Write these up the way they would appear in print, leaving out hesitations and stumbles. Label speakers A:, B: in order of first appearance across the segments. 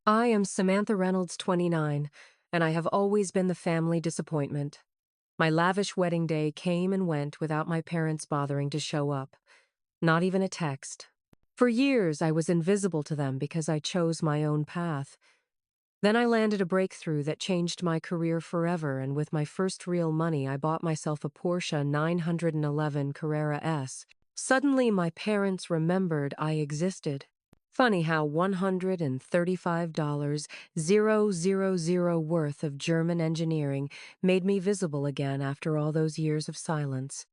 A: I am Samantha Reynolds, 29, and I have always been the family disappointment. My lavish wedding day came and went without my parents bothering to show up, not even a text. For years, I was invisible to them because I chose my own path. Then I landed a breakthrough that changed my career forever, and with my first real money, I bought myself a Porsche 911 Carrera S. Suddenly, my parents remembered I existed. Funny how $135,000 worth of German engineering made me visible again after all those years of silence.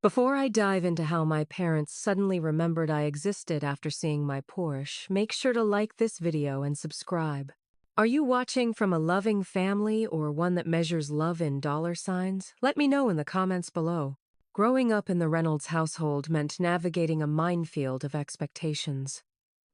A: Before I dive into how my parents suddenly remembered I existed after seeing my Porsche, make sure to like this video and subscribe. Are you watching from a loving family or one that measures love in dollar signs? Let me know in the comments below. Growing up in the Reynolds household meant navigating a minefield of expectations.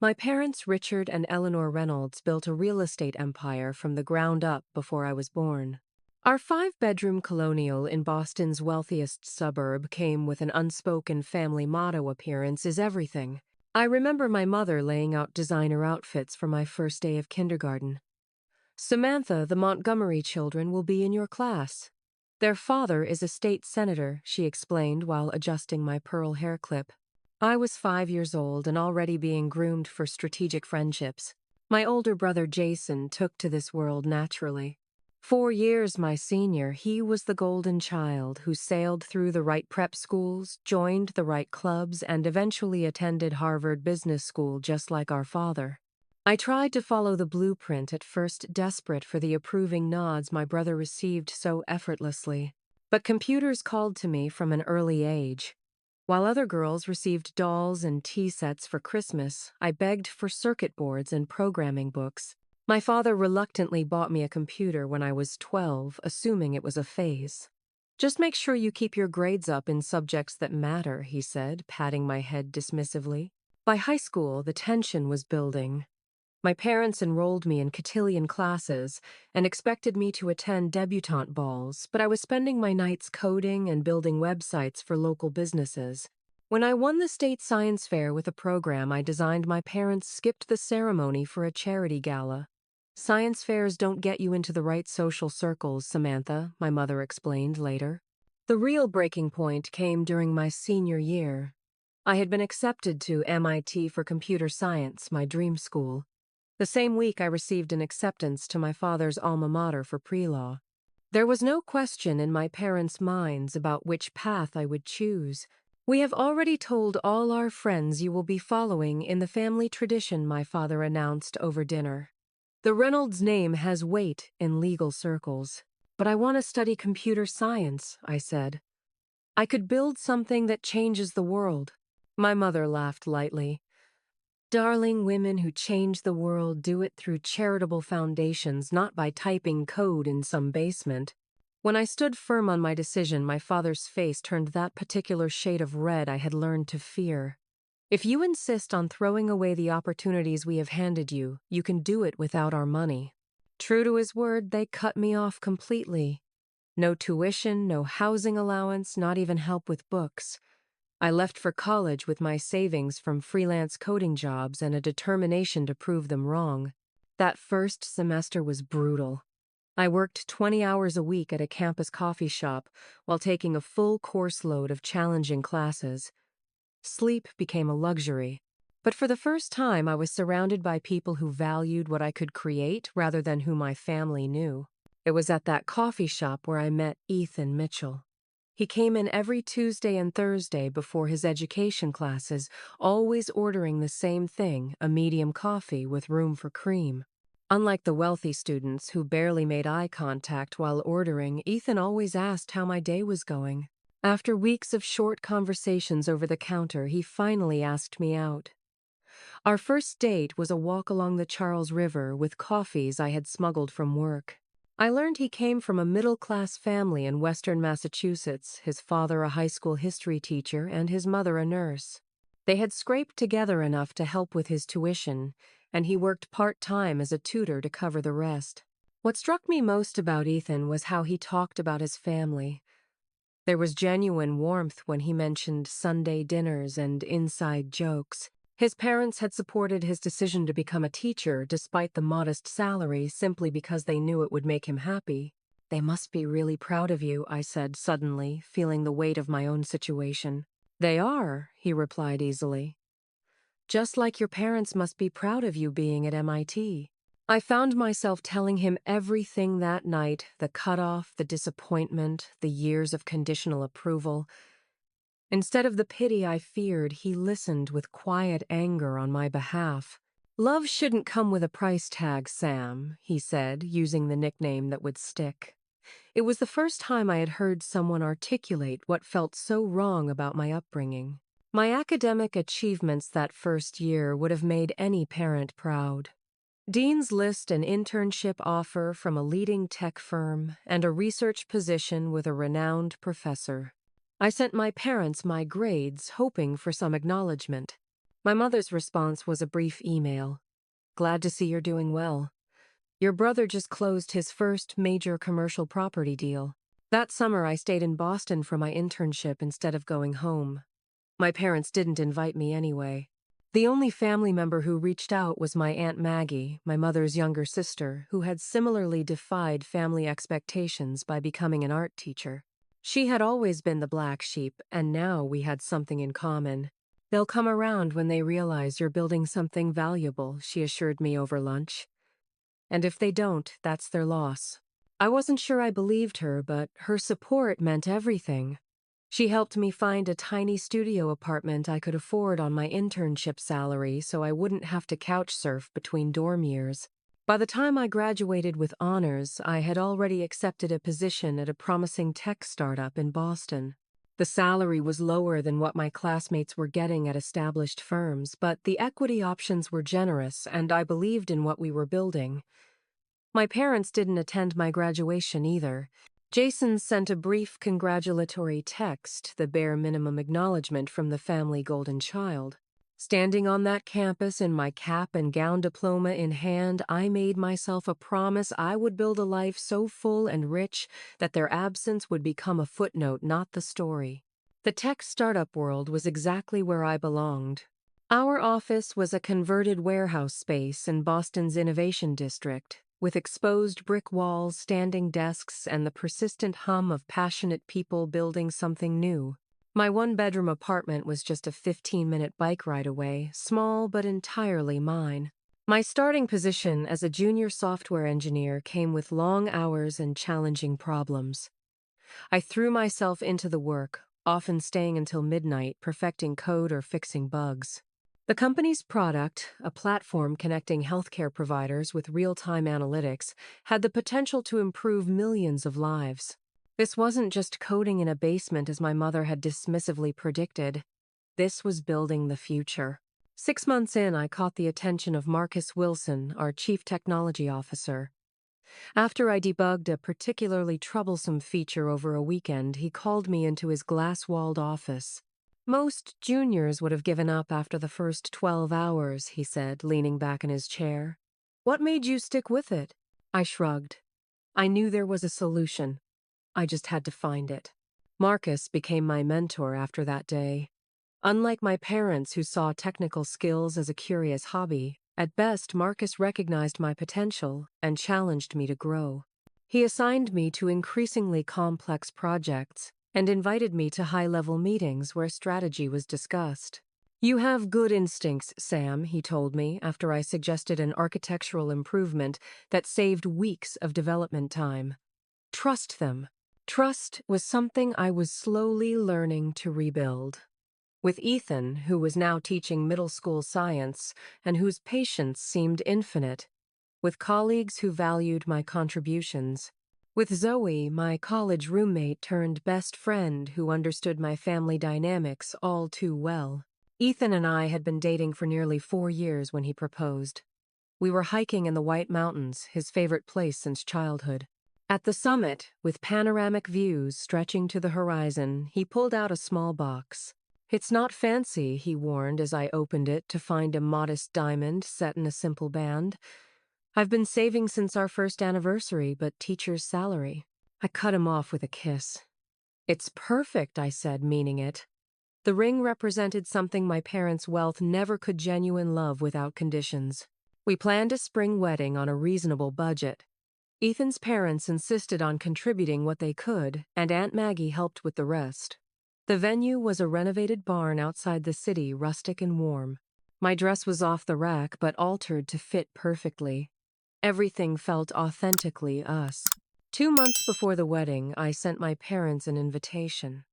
A: My parents, Richard and Eleanor Reynolds, built a real estate empire from the ground up before I was born. Our five-bedroom colonial in Boston's wealthiest suburb came with an unspoken family motto: appearance is everything. I remember my mother laying out designer outfits for my first day of kindergarten. Samantha, the Montgomery children will be in your class. Their father is a state senator, she explained while adjusting my pearl hair clip. I was 5 years old and already being groomed for strategic friendships. My older brother Jason took to this world naturally. 4 years my senior, he was the golden child who sailed through the right prep schools, joined the right clubs, and eventually attended Harvard Business School just like our father. I tried to follow the blueprint at first, desperate for the approving nods my brother received so effortlessly. But computers called to me from an early age. While other girls received dolls and tea sets for Christmas, I begged for circuit boards and programming books. My father reluctantly bought me a computer when I was 12, assuming it was a phase. Just make sure you keep your grades up in subjects that matter, he said, patting my head dismissively. By high school, the tension was building. My parents enrolled me in cotillion classes and expected me to attend debutante balls, but I was spending my nights coding and building websites for local businesses. When I won the state science fair with a program I designed, my parents skipped the ceremony for a charity gala. Science fairs don't get you into the right social circles, Samantha, my mother explained later. The real breaking point came during my senior year. I had been accepted to MIT for computer science, my dream school. The same week I received an acceptance to my father's alma mater for pre-law. There was no question in my parents' minds about which path I would choose. We have already told all our friends you will be following in the family tradition, my father announced over dinner. The Reynolds name has weight in legal circles. But I want to study computer science, I said. I could build something that changes the world. My mother laughed lightly. Darling, women who change the world do it through charitable foundations, not by typing code in some basement. When I stood firm on my decision, my father's face turned that particular shade of red I had learned to fear. If you insist on throwing away the opportunities we have handed you, you can do it without our money. True to his word, they cut me off completely. No tuition, no housing allowance, not even help with books. I left for college with my savings from freelance coding jobs and a determination to prove them wrong. That first semester was brutal. I worked 20 hours a week at a campus coffee shop while taking a full course load of challenging classes. Sleep became a luxury. But for the first time, I was surrounded by people who valued what I could create rather than who my family knew. It was at that coffee shop where I met Ethan Mitchell. He came in every Tuesday and Thursday before his education classes, always ordering the same thing, a medium coffee with room for cream. Unlike the wealthy students who barely made eye contact while ordering, Ethan always asked how my day was going. After weeks of short conversations over the counter, he finally asked me out. Our first date was a walk along the Charles River with coffees I had smuggled from work. I learned he came from a middle-class family in western Massachusetts, his father a high school history teacher and his mother a nurse. They had scraped together enough to help with his tuition, and he worked part-time as a tutor to cover the rest. What struck me most about Ethan was how he talked about his family. There was genuine warmth when he mentioned Sunday dinners and inside jokes. His parents had supported his decision to become a teacher despite the modest salary simply because they knew it would make him happy. They must be really proud of you, I said suddenly, feeling the weight of my own situation. They are, he replied easily. Just like your parents must be proud of you being at MIT. I found myself telling him everything that night, the cutoff, the disappointment, the years of conditional approval. Instead of the pity I feared, he listened with quiet anger on my behalf. Love shouldn't come with a price tag, Sam, he said, using the nickname that would stick. It was the first time I had heard someone articulate what felt so wrong about my upbringing. My academic achievements that first year would have made any parent proud. Dean's List, an internship offer from a leading tech firm, and a research position with a renowned professor. I sent my parents my grades, hoping for some acknowledgement. My mother's response was a brief email. Glad to see you're doing well. Your brother just closed his first major commercial property deal. That summer I stayed in Boston for my internship instead of going home. My parents didn't invite me anyway. The only family member who reached out was my Aunt Maggie, my mother's younger sister, who had similarly defied family expectations by becoming an art teacher. She had always been the black sheep, and now we had something in common. They'll come around when they realize you're building something valuable, she assured me over lunch. And if they don't, that's their loss. I wasn't sure I believed her, but her support meant everything. She helped me find a tiny studio apartment I could afford on my internship salary so I wouldn't have to couch surf between dorm years. By the time I graduated with honors, I had already accepted a position at a promising tech startup in Boston. The salary was lower than what my classmates were getting at established firms, but the equity options were generous, and I believed in what we were building. My parents didn't attend my graduation either. Jason sent a brief congratulatory text, the bare minimum acknowledgement from the family golden child. Standing on that campus in my cap and gown diploma in hand, I made myself a promise I would build a life so full and rich that their absence would become a footnote, not the story. The tech startup world was exactly where I belonged. Our office was a converted warehouse space in Boston's Innovation District, with exposed brick walls, standing desks, and the persistent hum of passionate people building something new. My one-bedroom apartment was just a 15-minute bike ride away, small but entirely mine. My starting position as a junior software engineer came with long hours and challenging problems. I threw myself into the work, often staying until midnight, perfecting code or fixing bugs. The company's product, a platform connecting healthcare providers with real-time analytics, had the potential to improve millions of lives. This wasn't just coding in a basement as my mother had dismissively predicted. This was building the future. 6 months in, I caught the attention of Marcus Wilson, our chief technology officer. After I debugged a particularly troublesome feature over a weekend, he called me into his glass-walled office. Most juniors would have given up after the first 12 hours, he said, leaning back in his chair. What made you stick with it? I shrugged. I knew there was a solution. I just had to find it. Marcus became my mentor after that day. Unlike my parents who saw technical skills as a curious hobby, at best Marcus recognized my potential and challenged me to grow. He assigned me to increasingly complex projects and invited me to high-level meetings where strategy was discussed. You have good instincts, Sam, he told me after I suggested an architectural improvement that saved weeks of development time. Trust them. Trust was something I was slowly learning to rebuild. With Ethan, who was now teaching middle school science and whose patience seemed infinite. With colleagues who valued my contributions. With Zoe, my college roommate turned best friend who understood my family dynamics all too well. Ethan and I had been dating for nearly 4 years when he proposed. We were hiking in the White Mountains, his favorite place since childhood. At the summit, with panoramic views stretching to the horizon, he pulled out a small box. It's not fancy, he warned as I opened it to find a modest diamond set in a simple band. I've been saving since our first anniversary, but teacher's salary. I cut him off with a kiss. It's perfect, I said, meaning it. The ring represented something my parents' wealth never could genuine love without conditions. We planned a spring wedding on a reasonable budget. Ethan's parents insisted on contributing what they could, and Aunt Maggie helped with the rest. The venue was a renovated barn outside the city, rustic and warm. My dress was off the rack but altered to fit perfectly. Everything felt authentically us. 2 months before the wedding, I sent my parents an invitation.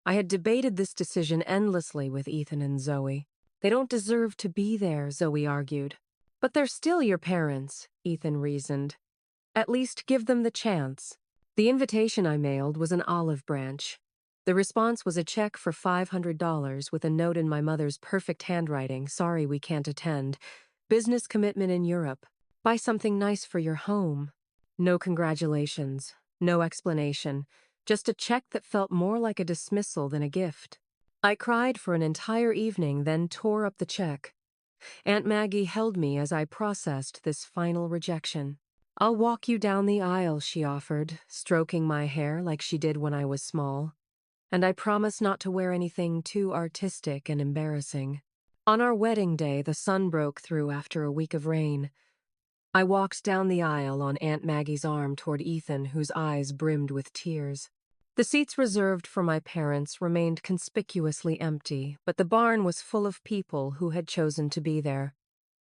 A: I had debated this decision endlessly with Ethan and Zoe. They don't deserve to be there, Zoe argued. But they're still your parents, Ethan reasoned. At least give them the chance. The invitation I mailed was an olive branch. The response was a check for $500 with a note in my mother's perfect handwriting, "Sorry we can't attend. Business commitment in Europe. Buy something nice for your home." No congratulations, no explanation, just a check that felt more like a dismissal than a gift. I cried for an entire evening, then tore up the check. Aunt Maggie held me as I processed this final rejection. "I'll walk you down the aisle," she offered, stroking my hair like she did when I was small. And I promise not to wear anything too artistic and embarrassing. On our wedding day, the sun broke through after a week of rain. I walked down the aisle on Aunt Maggie's arm toward Ethan, whose eyes brimmed with tears. The seats reserved for my parents remained conspicuously empty, but the barn was full of people who had chosen to be there.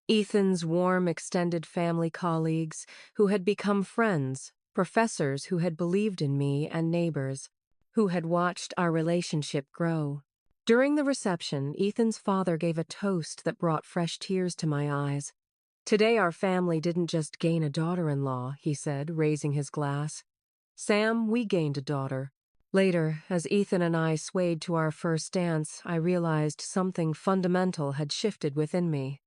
A: Ethan's warm, extended family colleagues who had become friends, professors who had believed in me, and neighbors who had watched our relationship grow. During the reception, Ethan's father gave a toast that brought fresh tears to my eyes. "Today our family didn't just gain a daughter-in-law," he said, raising his glass. "Sam, we gained a daughter." Later, as Ethan and I swayed to our first dance, I realized something fundamental had shifted within me.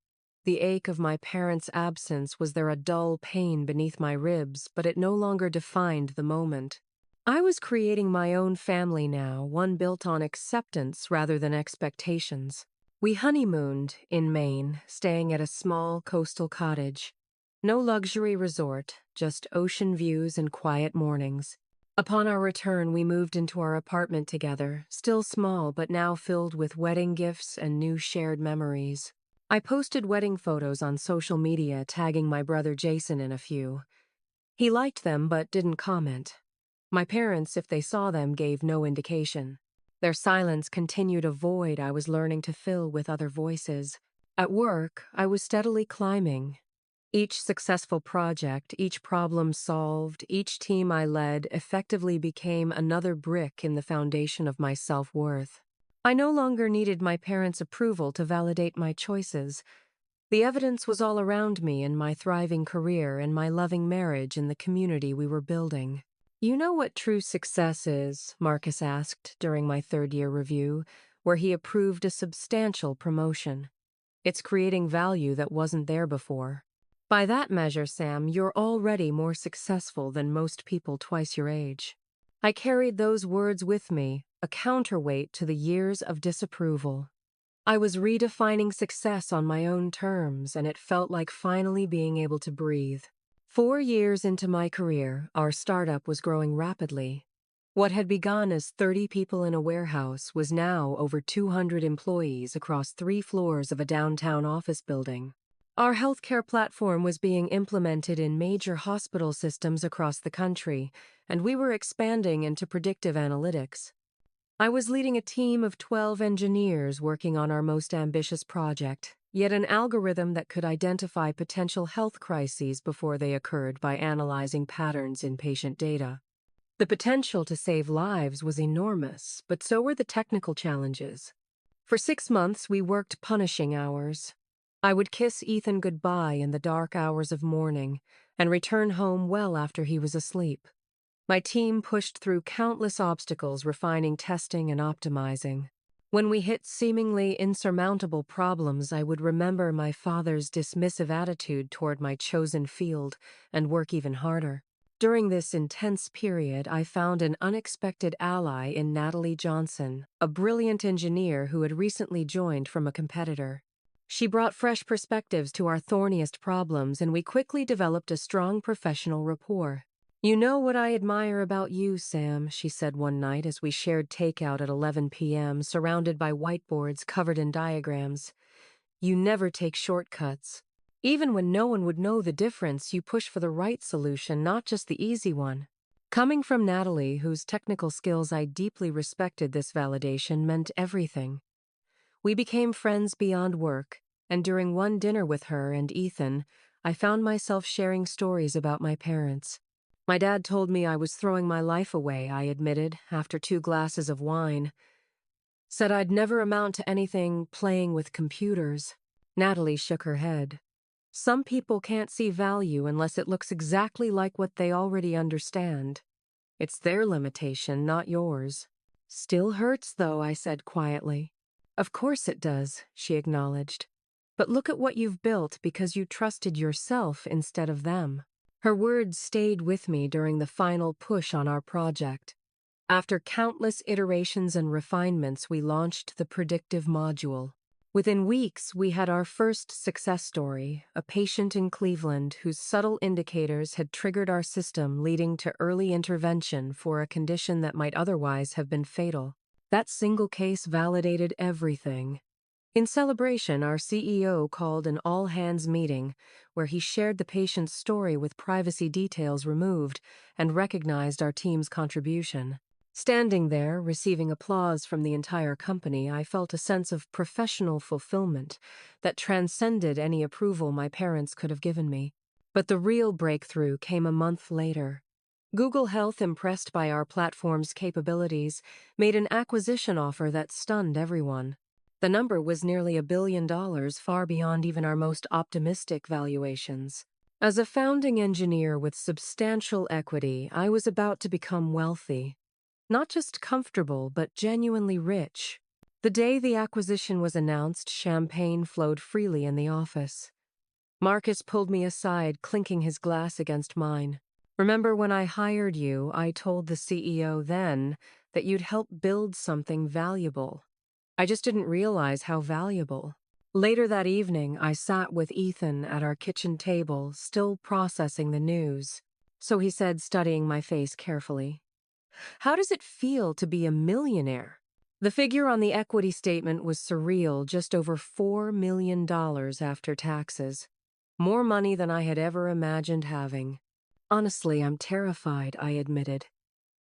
A: The ache of my parents' absence was there a dull pain beneath my ribs, but it no longer defined the moment. I was creating my own family now, one built on acceptance rather than expectations. We honeymooned in Maine, staying at a small coastal cottage. No luxury resort, just ocean views and quiet mornings. Upon our return, we moved into our apartment together, still small but now filled with wedding gifts and new shared memories. I posted wedding photos on social media, tagging my brother Jason in a few. He liked them but didn't comment. My parents, if they saw them, gave no indication. Their silence continued a void I was learning to fill with other voices. At work, I was steadily climbing. Each successful project, each problem solved, each team I led effectively became another brick in the foundation of my self-worth. I no longer needed my parents' approval to validate my choices. The evidence was all around me in my thriving career and my loving marriage and the community we were building. "You know what true success is?" Marcus asked during my third-year review, where he approved a substantial promotion. "It's creating value that wasn't there before." "By that measure, Sam, you're already more successful than most people twice your age." I carried those words with me, a counterweight to the years of disapproval. I was redefining success on my own terms, and it felt like finally being able to breathe. 4 years into my career, our startup was growing rapidly. What had begun as 30 people in a warehouse was now over 200 employees across 3 floors of a downtown office building. Our healthcare platform was being implemented in major hospital systems across the country, and we were expanding into predictive analytics. I was leading a team of 12 engineers working on our most ambitious project, yet an algorithm that could identify potential health crises before they occurred by analyzing patterns in patient data. The potential to save lives was enormous, but so were the technical challenges. For 6 months, we worked punishing hours. I would kiss Ethan goodbye in the dark hours of morning and return home well after he was asleep. My team pushed through countless obstacles, refining testing and optimizing. When we hit seemingly insurmountable problems, I would remember my father's dismissive attitude toward my chosen field and work even harder. During this intense period, I found an unexpected ally in Natalie Johnson, a brilliant engineer who had recently joined from a competitor. She brought fresh perspectives to our thorniest problems, and we quickly developed a strong professional rapport. "You know what I admire about you, Sam," she said one night as we shared takeout at 11 p.m., surrounded by whiteboards covered in diagrams. "You never take shortcuts. Even when no one would know the difference, you push for the right solution, not just the easy one." Coming from Natalie, whose technical skills I deeply respected, this validation meant everything. We became friends beyond work, and during one dinner with her and Ethan, I found myself sharing stories about my parents. "My dad told me I was throwing my life away," I admitted, after 2 glasses of wine. "Said I'd never amount to anything playing with computers." Natalie shook her head. "Some people can't see value unless it looks exactly like what they already understand. It's their limitation, not yours." "Still hurts, though," I said quietly. "Of course it does," she acknowledged. "But look at what you've built because you trusted yourself instead of them." Her words stayed with me during the final push on our project. After countless iterations and refinements, we launched the predictive module. Within weeks, we had our first success story, a patient in Cleveland whose subtle indicators had triggered our system, leading to early intervention for a condition that might otherwise have been fatal. That single case validated everything. In celebration, our CEO called an all-hands meeting where he shared the patient's story with privacy details removed and recognized our team's contribution. Standing there, receiving applause from the entire company, I felt a sense of professional fulfillment that transcended any approval my parents could have given me. But the real breakthrough came a month later. Google Health, impressed by our platform's capabilities, made an acquisition offer that stunned everyone. The number was nearly $1 billion, far beyond even our most optimistic valuations. As a founding engineer with substantial equity, I was about to become wealthy. Not just comfortable, but genuinely rich. The day the acquisition was announced, champagne flowed freely in the office. Marcus pulled me aside, clinking his glass against mine. "Remember when I hired you, I told the CEO then that you'd help build something valuable. I just didn't realize how valuable." Later that evening, I sat with Ethan at our kitchen table, still processing the news. So he said, studying my face carefully, "How does it feel to be a millionaire?" The figure on the equity statement was surreal, just over $4 million after taxes. More money than I had ever imagined having. "Honestly, I'm terrified," I admitted.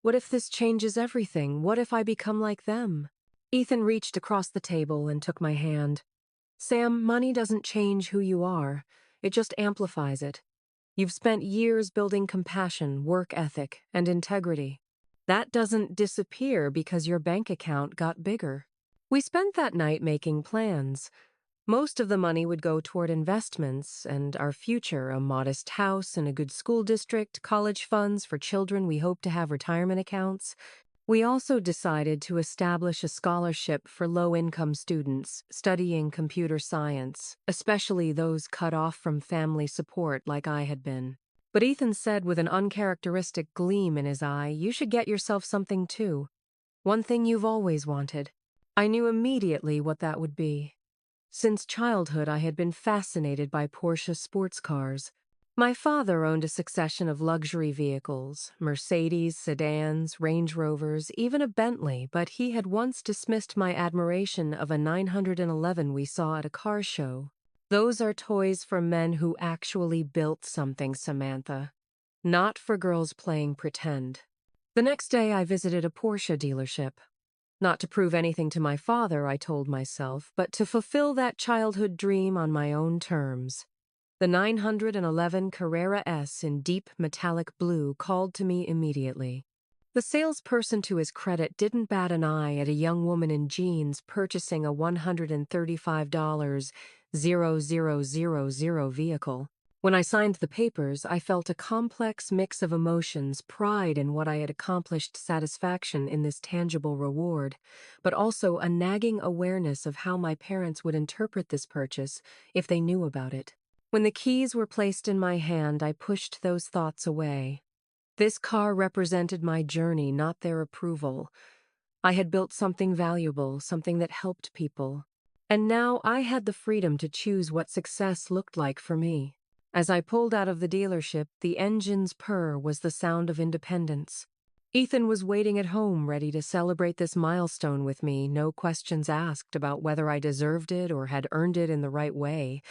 A: "What if this changes everything? What if I become like them?" Ethan reached across the table and took my hand. "Sam, money doesn't change who you are. It just amplifies it. You've spent years building compassion, work ethic, and integrity. That doesn't disappear because your bank account got bigger." We spent that night making plans. Most of the money would go toward investments and our future, a modest house in a good school district, college funds for children we hope to have, retirement accounts. We also decided to establish a scholarship for low-income students studying computer science, especially those cut off from family support like I had been. But Ethan said with an uncharacteristic gleam in his eye, "You should get yourself something too. One thing you've always wanted." I knew immediately what that would be. Since childhood, I had been fascinated by Porsche sports cars. My father owned a succession of luxury vehicles, Mercedes, sedans, Range Rovers, even a Bentley, but he had once dismissed my admiration of a 911 we saw at a car show. "Those are toys for men who actually built something, Samantha. Not for girls playing pretend." The next day, I visited a Porsche dealership. Not to prove anything to my father, I told myself, but to fulfill that childhood dream on my own terms. The 911 Carrera S in deep metallic blue called to me immediately. The salesperson, to his credit, didn't bat an eye at a young woman in jeans purchasing a $135,000 vehicle. When I signed the papers, I felt a complex mix of emotions, pride in what I had accomplished, satisfaction in this tangible reward, but also a nagging awareness of how my parents would interpret this purchase if they knew about it. When the keys were placed in my hand, I pushed those thoughts away. This car represented my journey, not their approval. I had built something valuable, something that helped people. And now I had the freedom to choose what success looked like for me. As I pulled out of the dealership, the engine's purr was the sound of independence. Ethan was waiting at home, ready to celebrate this milestone with me, no questions asked about whether I deserved it or had earned it in the right way.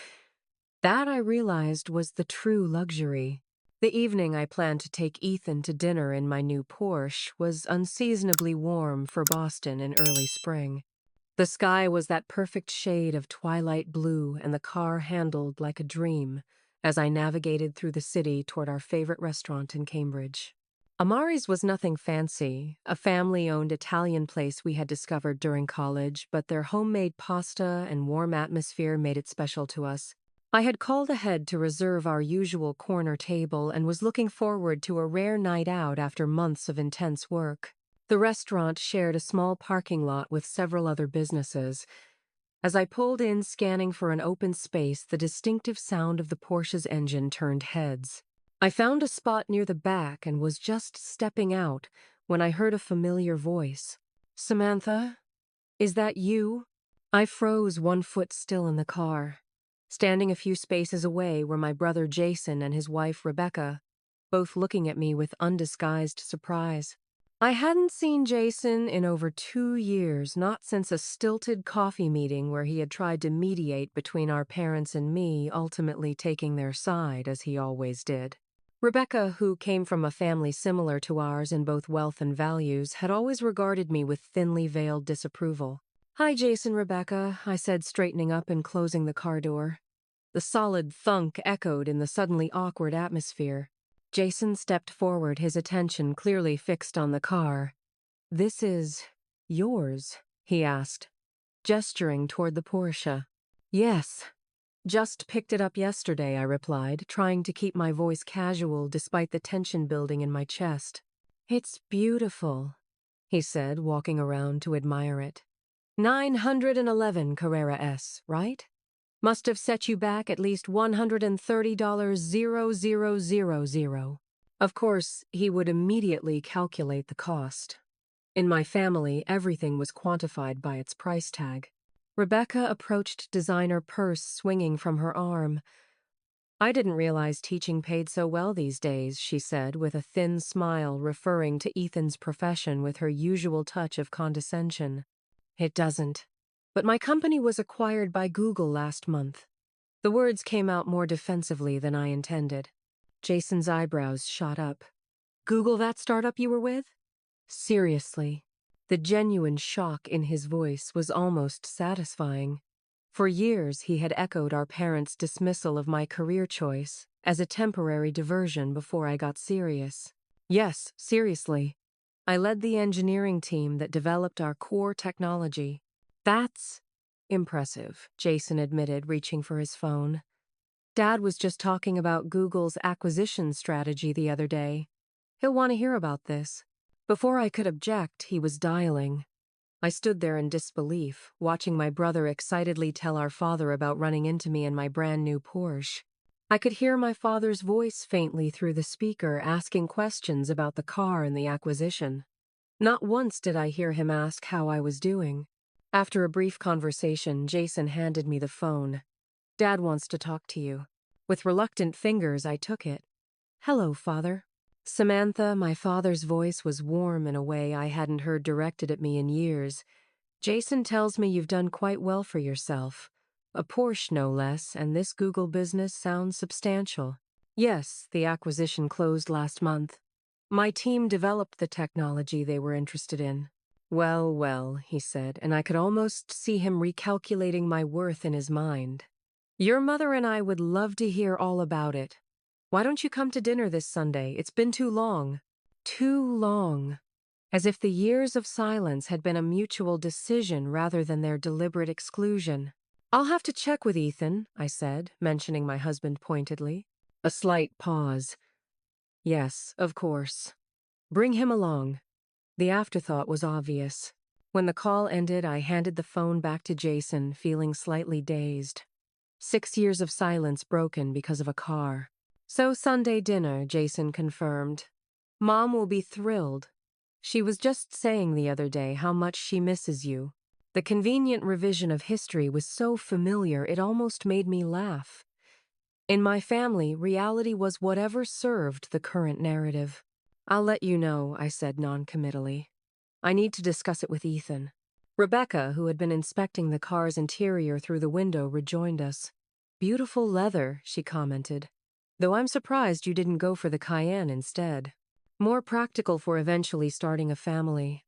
A: That, I realized, was the true luxury. The evening I planned to take Ethan to dinner in my new Porsche was unseasonably warm for Boston in early spring. The sky was that perfect shade of twilight blue, and the car handled like a dream as I navigated through the city toward our favorite restaurant in Cambridge. Amari's was nothing fancy, a family-owned Italian place we had discovered during college, but their homemade pasta and warm atmosphere made it special to us. I had called ahead to reserve our usual corner table and was looking forward to a rare night out after months of intense work. The restaurant shared a small parking lot with several other businesses. As I pulled in, scanning for an open space, the distinctive sound of the Porsche's engine turned heads. I found a spot near the back and was just stepping out when I heard a familiar voice. "Samantha, is that you?" I froze, one foot still in the car. Standing a few spaces away were my brother Jason and his wife Rebecca, both looking at me with undisguised surprise. I hadn't seen Jason in over 2 years, not since a stilted coffee meeting where he had tried to mediate between our parents and me, ultimately taking their side, as he always did. Rebecca, who came from a family similar to ours in both wealth and values, had always regarded me with thinly veiled disapproval. "Hi, Jason, Rebecca," I said, straightening up and closing the car door. The solid thunk echoed in the suddenly awkward atmosphere. Jason stepped forward, his attention clearly fixed on the car. "This is yours?" he asked, gesturing toward the Porsche. "Yes. Just picked it up yesterday," I replied, trying to keep my voice casual despite the tension building in my chest. "It's beautiful," he said, walking around to admire it. 911 Carrera S, right? Must have set you back at least $130,000. Of course, he would immediately calculate the cost. In my family, everything was quantified by its price tag. Rebecca approached designer purse swinging from her arm. "I didn't realize teaching paid so well these days," she said, with a thin smile, referring to Ethan's profession with her usual touch of condescension. "It doesn't. But my company was acquired by Google last month." The words came out more defensively than I intended. Jason's eyebrows shot up. "Google, that startup you were with?" Seriously. The genuine shock in his voice was almost satisfying. For years, he had echoed our parents' dismissal of my career choice as a temporary diversion before I got serious. "Yes, seriously. I led the engineering team that developed our core technology." "That's impressive," Jason admitted, reaching for his phone. "Dad was just talking about Google's acquisition strategy the other day. He'll want to hear about this." Before I could object, he was dialing. I stood there in disbelief, watching my brother excitedly tell our father about running into me in my brand new Porsche. I could hear my father's voice faintly through the speaker, asking questions about the car and the acquisition. Not once did I hear him ask how I was doing. After a brief conversation, Jason handed me the phone. "Dad wants to talk to you." With reluctant fingers, I took it. "Hello, Father." "Samantha," my father's voice was warm in a way I hadn't heard directed at me in years. "Jason tells me you've done quite well for yourself. A Porsche, no less, and this Google business sounds substantial." "Yes, the acquisition closed last month. My team developed the technology they were interested in." "Well, well," he said, and I could almost see him recalculating my worth in his mind. "Your mother and I would love to hear all about it. Why don't you come to dinner this Sunday? It's been too long." Too long. As if the years of silence had been a mutual decision rather than their deliberate exclusion. "I'll have to check with Ethan," I said, mentioning my husband pointedly. A slight pause. "Yes, of course. Bring him along." The afterthought was obvious. When the call ended, I handed the phone back to Jason, feeling slightly dazed. 6 years of silence broken because of a car. "So Sunday dinner," Jason confirmed. "Mom will be thrilled. She was just saying the other day how much she misses you." The convenient revision of history was so familiar it almost made me laugh. In my family, reality was whatever served the current narrative. I'll let you know, I said noncommittally. I need to discuss it with Ethan. Rebecca, who had been inspecting the car's interior through the window, rejoined us. Beautiful leather, she commented. Though I'm surprised you didn't go for the Cayenne instead. More practical for eventually starting a family.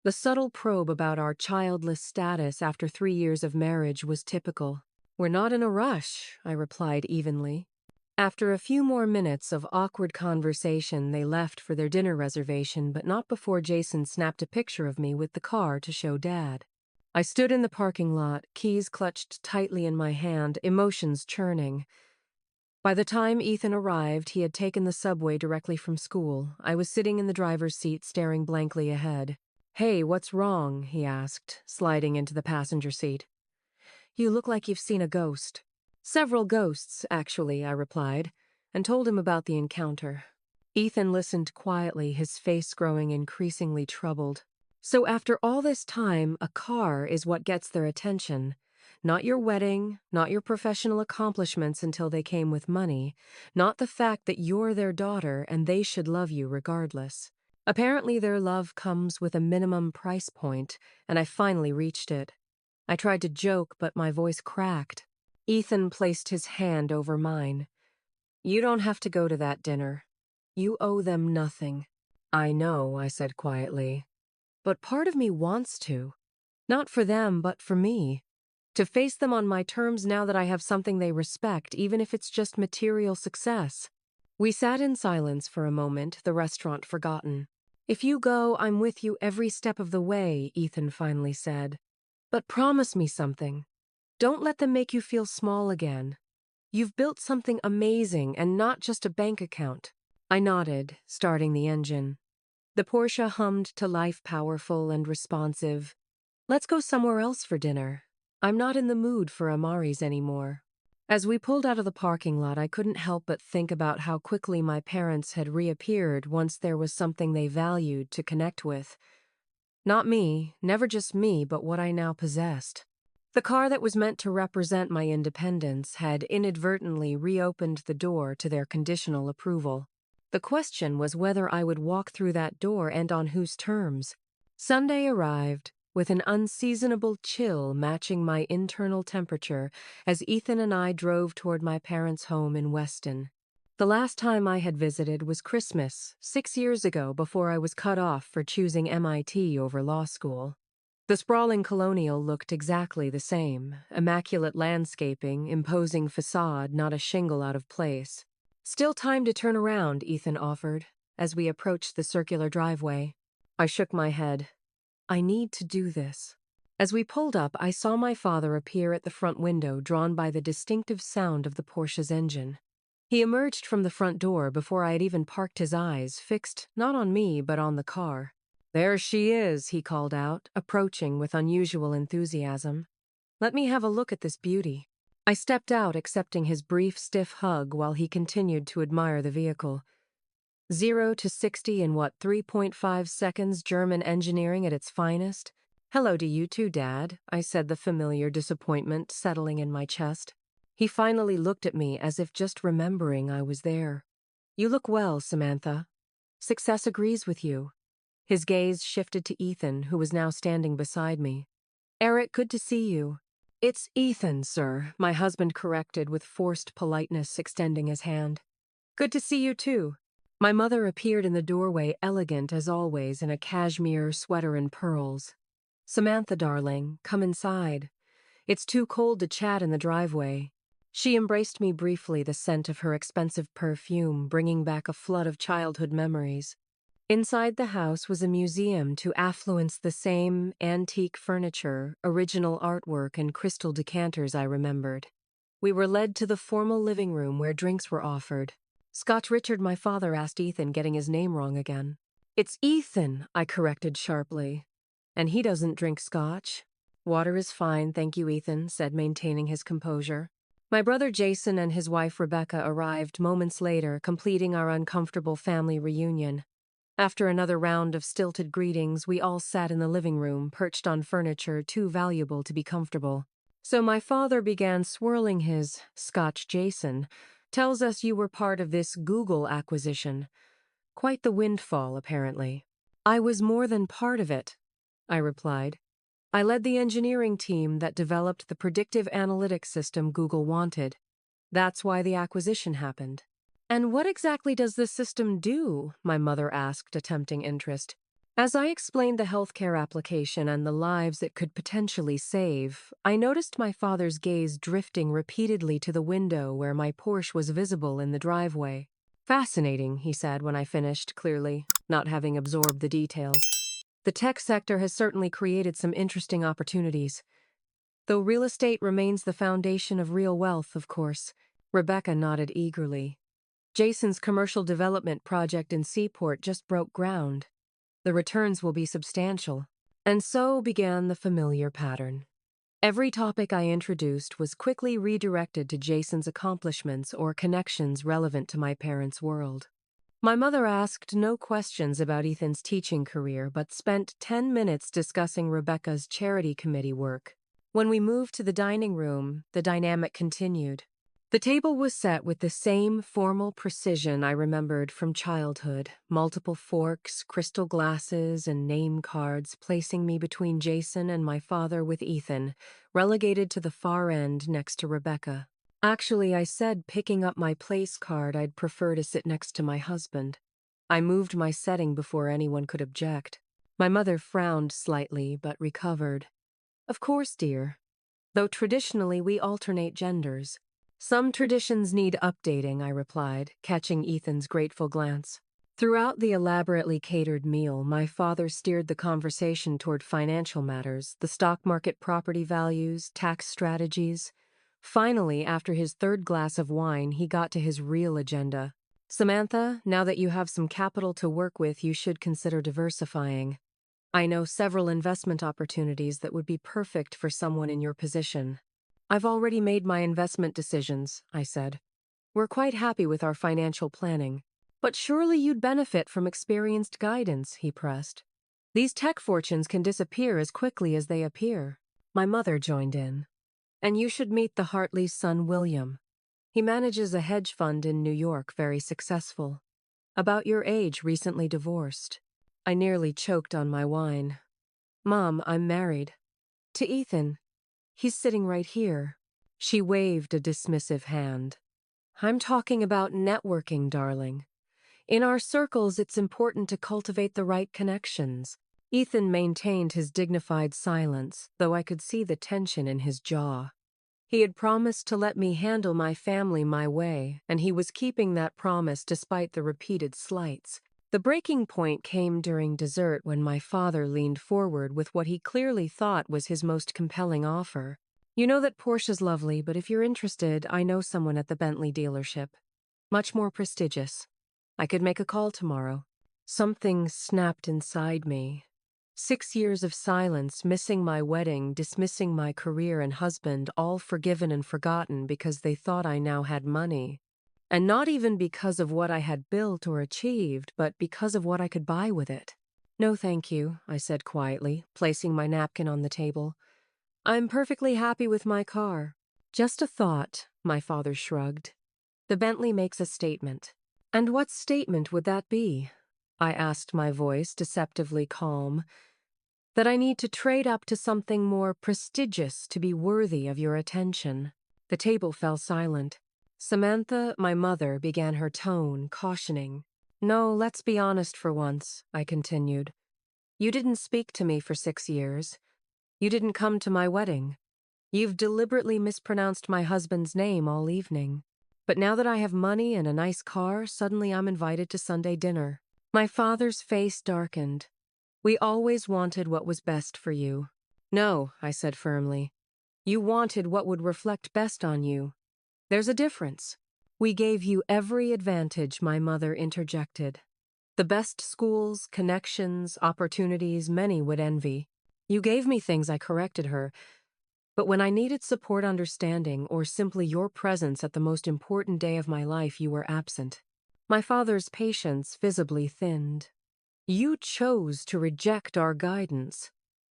A: The subtle probe about our childless status after 3 years of marriage was typical. We're not in a rush, I replied evenly. After a few more minutes of awkward conversation, they left for their dinner reservation, but not before Jason snapped a picture of me with the car to show Dad. I stood in the parking lot, keys clutched tightly in my hand, emotions churning. By the time Ethan arrived, he had taken the subway directly from school. I was sitting in the driver's seat, staring blankly ahead. Hey, what's wrong? He asked, sliding into the passenger seat. You look like you've seen a ghost. Several ghosts, actually, I replied, and told him about the encounter. Ethan listened quietly, his face growing increasingly troubled. So after all this time, a car is what gets their attention. Not your wedding, not your professional accomplishments until they came with money, not the fact that you're their daughter and they should love you regardless. Apparently their love comes with a minimum price point, and I finally reached it. I tried to joke, but my voice cracked. Ethan placed his hand over mine. You don't have to go to that dinner. You owe them nothing. I know, I said quietly. But part of me wants to. Not for them, but for me. To face them on my terms now that I have something they respect, even if it's just material success. We sat in silence for a moment, the restaurant forgotten. If you go, I'm with you every step of the way, Ethan finally said. But promise me something. Don't let them make you feel small again. You've built something amazing and not just a bank account. I nodded, starting the engine. The Porsche hummed to life, powerful and responsive. Let's go somewhere else for dinner. I'm not in the mood for Amaris anymore. As we pulled out of the parking lot, I couldn't help but think about how quickly my parents had reappeared once there was something they valued to connect with. Not me, never just me, but what I now possessed. The car that was meant to represent my independence had inadvertently reopened the door to their conditional approval. The question was whether I would walk through that door and on whose terms. Sunday arrived, with an unseasonable chill matching my internal temperature as Ethan and I drove toward my parents' home in Weston. The last time I had visited was Christmas, 6 years ago, before I was cut off for choosing MIT over law school. The sprawling colonial looked exactly the same, immaculate landscaping, imposing facade, not a shingle out of place. Still time to turn around, Ethan offered, as we approached the circular driveway. I shook my head. I need to do this. As we pulled up, I saw my father appear at the front window, drawn by the distinctive sound of the Porsche's engine. He emerged from the front door before I had even parked his eyes, fixed not on me but on the car. There she is, he called out, approaching with unusual enthusiasm. Let me have a look at this beauty. I stepped out, accepting his brief, stiff hug while he continued to admire the vehicle. 0 to 60 in 3.5 seconds, German engineering at its finest? Hello to you too, Dad, I said, the familiar disappointment settling in my chest. He finally looked at me as if just remembering I was there. You look well, Samantha. Success agrees with you. His gaze shifted to Ethan, who was now standing beside me. Eric, good to see you. It's Ethan, sir, my husband corrected with forced politeness, extending his hand. Good to see you too. My mother appeared in the doorway, elegant as always, in a cashmere sweater and pearls. Samantha, darling, come inside. It's too cold to chat in the driveway. She embraced me briefly, the scent of her expensive perfume bringing back a flood of childhood memories. Inside the house was a museum to affluence the same antique furniture, original artwork, and crystal decanters I remembered. We were led to the formal living room where drinks were offered. Scotch Richard, my father asked Ethan, getting his name wrong again. It's Ethan, I corrected sharply. And he doesn't drink scotch. Water is fine, thank you, Ethan said, maintaining his composure. My brother Jason and his wife Rebecca arrived moments later, completing our uncomfortable family reunion. After another round of stilted greetings, we all sat in the living room, perched on furniture too valuable to be comfortable. So my father began swirling his Scotch Jason, Tells us you were part of this Google acquisition. Quite the windfall, apparently. I was more than part of it, I replied. I led the engineering team that developed the predictive analytics system Google wanted. That's why the acquisition happened. And what exactly does this system do? My mother asked, attempting interest. As I explained the healthcare application and the lives it could potentially save, I noticed my father's gaze drifting repeatedly to the window where my Porsche was visible in the driveway. Fascinating, he said when I finished, clearly, not having absorbed the details. The tech sector has certainly created some interesting opportunities. Though real estate remains the foundation of real wealth, of course. Rebecca nodded eagerly. Jason's commercial development project in Seaport just broke ground. The returns will be substantial. And so began the familiar pattern. Every topic I introduced was quickly redirected to Jason's accomplishments or connections relevant to my parents' world. My mother asked no questions about Ethan's teaching career, but spent 10 minutes discussing Rebecca's charity committee work. When we moved to the dining room, the dynamic continued. The table was set with the same formal precision I remembered from childhood, multiple forks, crystal glasses, and name cards placing me between Jason and my father with Ethan, relegated to the far end next to Rebecca. Actually, I said picking up my place card I'd prefer to sit next to my husband. I moved my setting before anyone could object. My mother frowned slightly, but recovered. Of course, dear. Though traditionally we alternate genders. Some traditions need updating, I replied, catching Ethan's grateful glance. Throughout the elaborately catered meal, my father steered the conversation toward financial matters, the stock market property values, tax strategies. Finally, after his third glass of wine, he got to his real agenda. Samantha, now that you have some capital to work with, you should consider diversifying. I know several investment opportunities that would be perfect for someone in your position. I've already made my investment decisions, I said. We're quite happy with our financial planning. But surely you'd benefit from experienced guidance, he pressed. These tech fortunes can disappear as quickly as they appear. My mother joined in. And you should meet the Hartley's son, William. He manages a hedge fund in New York, very successful. About your age, recently divorced. I nearly choked on my wine. Mom, I'm married. To Ethan. He's sitting right here. She waved a dismissive hand. I'm talking about networking, darling. In our circles, it's important to cultivate the right connections. Ethan maintained his dignified silence, though I could see the tension in his jaw. He had promised to let me handle my family my way, and he was keeping that promise despite the repeated slights. The breaking point came during dessert when my father leaned forward with what he clearly thought was his most compelling offer. You know that Porsche's lovely, but if you're interested, I know someone at the Bentley dealership. Much more prestigious. I could make a call tomorrow. Something snapped inside me. 6 years of silence, missing my wedding, dismissing my career and husband, all forgiven and forgotten because they thought I now had money. And not even because of what I had built or achieved, but because of what I could buy with it. No, thank you, I said quietly, placing my napkin on the table. I'm perfectly happy with my car. Just a thought, my father shrugged. The Bentley makes a statement. And what statement would that be? I asked, my voice deceptively calm. That I need to trade up to something more prestigious to be worthy of your attention. The table fell silent. Samantha, my mother, began her tone, cautioning. No, let's be honest for once, I continued. You didn't speak to me for 6 years. You didn't come to my wedding. You've deliberately mispronounced my husband's name all evening. But now that I have money and a nice car, suddenly I'm invited to Sunday dinner. My father's face darkened. We always wanted what was best for you. No, I said firmly. You wanted what would reflect best on you. There's a difference. We gave you every advantage, my mother interjected. The best schools, connections, opportunities many would envy. You gave me things, I corrected her. But when I needed support, understanding, or simply your presence at the most important day of my life, you were absent. My father's patience visibly thinned. You chose to reject our guidance.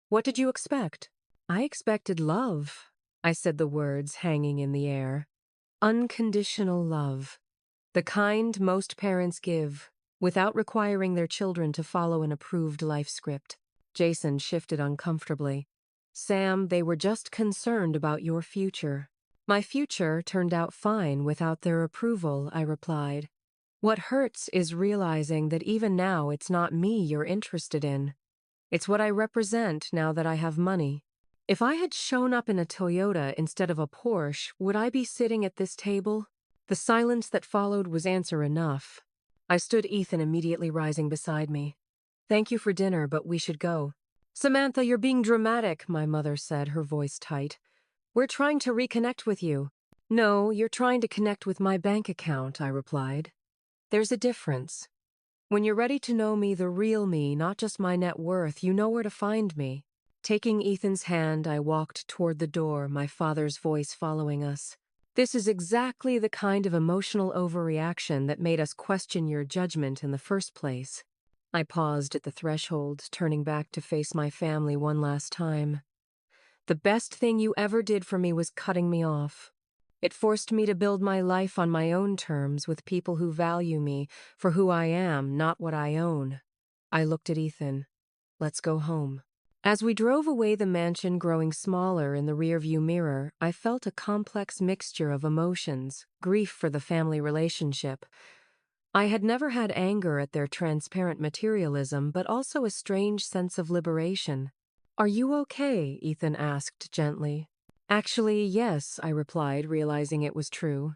A: What did you expect? I expected love. I said the words hanging in the air. Unconditional love. The kind most parents give, without requiring their children to follow an approved life script. Jason shifted uncomfortably. Sam, they were just concerned about your future. My future turned out fine without their approval, I replied. What hurts is realizing that even now it's not me you're interested in. It's what I represent now that I have money. If I had shown up in a Toyota instead of a Porsche, would I be sitting at this table? The silence that followed was answer enough. I stood Ethan immediately rising beside me. Thank you for dinner, but we should go. Samantha, you're being dramatic, my mother said, her voice tight. We're trying to reconnect with you. No, you're trying to connect with my bank account, I replied. There's a difference. When you're ready to know me, the real me, not just my net worth, you know where to find me. Taking Ethan's hand, I walked toward the door, my father's voice following us. This is exactly the kind of emotional overreaction that made us question your judgment in the first place. I paused at the threshold, turning back to face my family one last time. The best thing you ever did for me was cutting me off. It forced me to build my life on my own terms with people who value me for who I am, not what I own. I looked at Ethan. Let's go home. As we drove away, the mansion growing smaller in the rearview mirror, I felt a complex mixture of emotions, grief for the family relationship. I had never had anger at their transparent materialism, but also a strange sense of liberation. Are you okay? Ethan asked gently. Actually, yes, I replied, realizing it was true.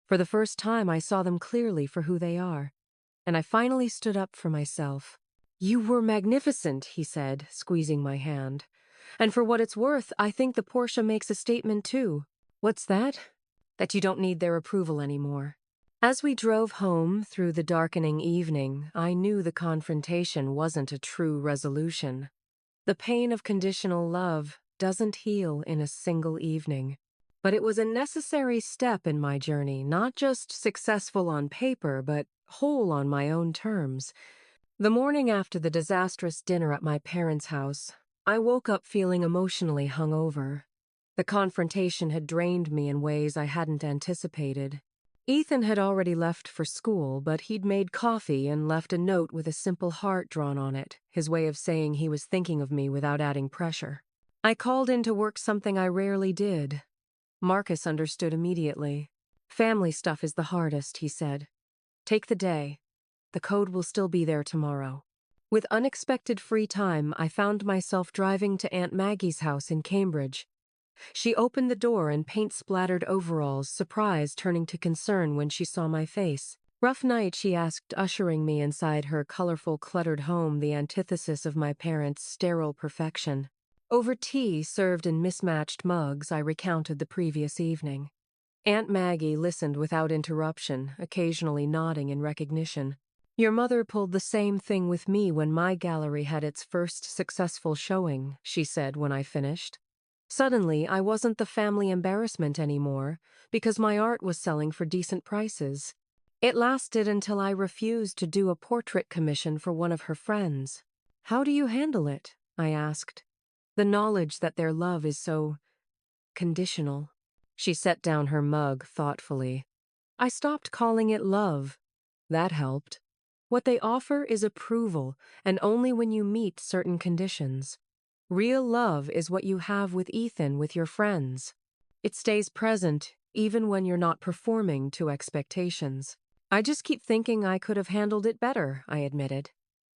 A: For the first time, I saw them clearly for who they are. And I finally stood up for myself. You were magnificent, he said, squeezing my hand. And for what it's worth, I think the Porsche makes a statement too. What's that? That you don't need their approval anymore. As we drove home through the darkening evening, I knew the confrontation wasn't a true resolution. The pain of conditional love doesn't heal in a single evening. But it was a necessary step in my journey, not just successful on paper, but whole on my own terms. The morning after the disastrous dinner at my parents' house, I woke up feeling emotionally hungover. The confrontation had drained me in ways I hadn't anticipated. Ethan had already left for school, but he'd made coffee and left a note with a simple heart drawn on it, his way of saying he was thinking of me without adding pressure. I called in to work, something I rarely did. Marcus understood immediately. Family stuff is the hardest, he said. Take the day. The code will still be there tomorrow. With unexpected free time, I found myself driving to Aunt Maggie's house in Cambridge. She opened the door in paint-splattered overalls, surprise turning to concern when she saw my face. Rough night, she asked, ushering me inside her colorful, cluttered home, the antithesis of my parents' sterile perfection. Over tea, served in mismatched mugs, I recounted the previous evening. Aunt Maggie listened without interruption, occasionally nodding in recognition. Your mother pulled the same thing with me when my gallery had its first successful showing, she said when I finished. Suddenly, I wasn't the family embarrassment anymore, because my art was selling for decent prices. It lasted until I refused to do a portrait commission for one of her friends. How do you handle it? I asked. The knowledge that their love is so conditional. She set down her mug thoughtfully. I stopped calling it love. That helped. What they offer is approval, and only when you meet certain conditions. Real love is what you have with Ethan, with your friends. It stays present, even when you're not performing to expectations. I just keep thinking I could have handled it better, I admitted.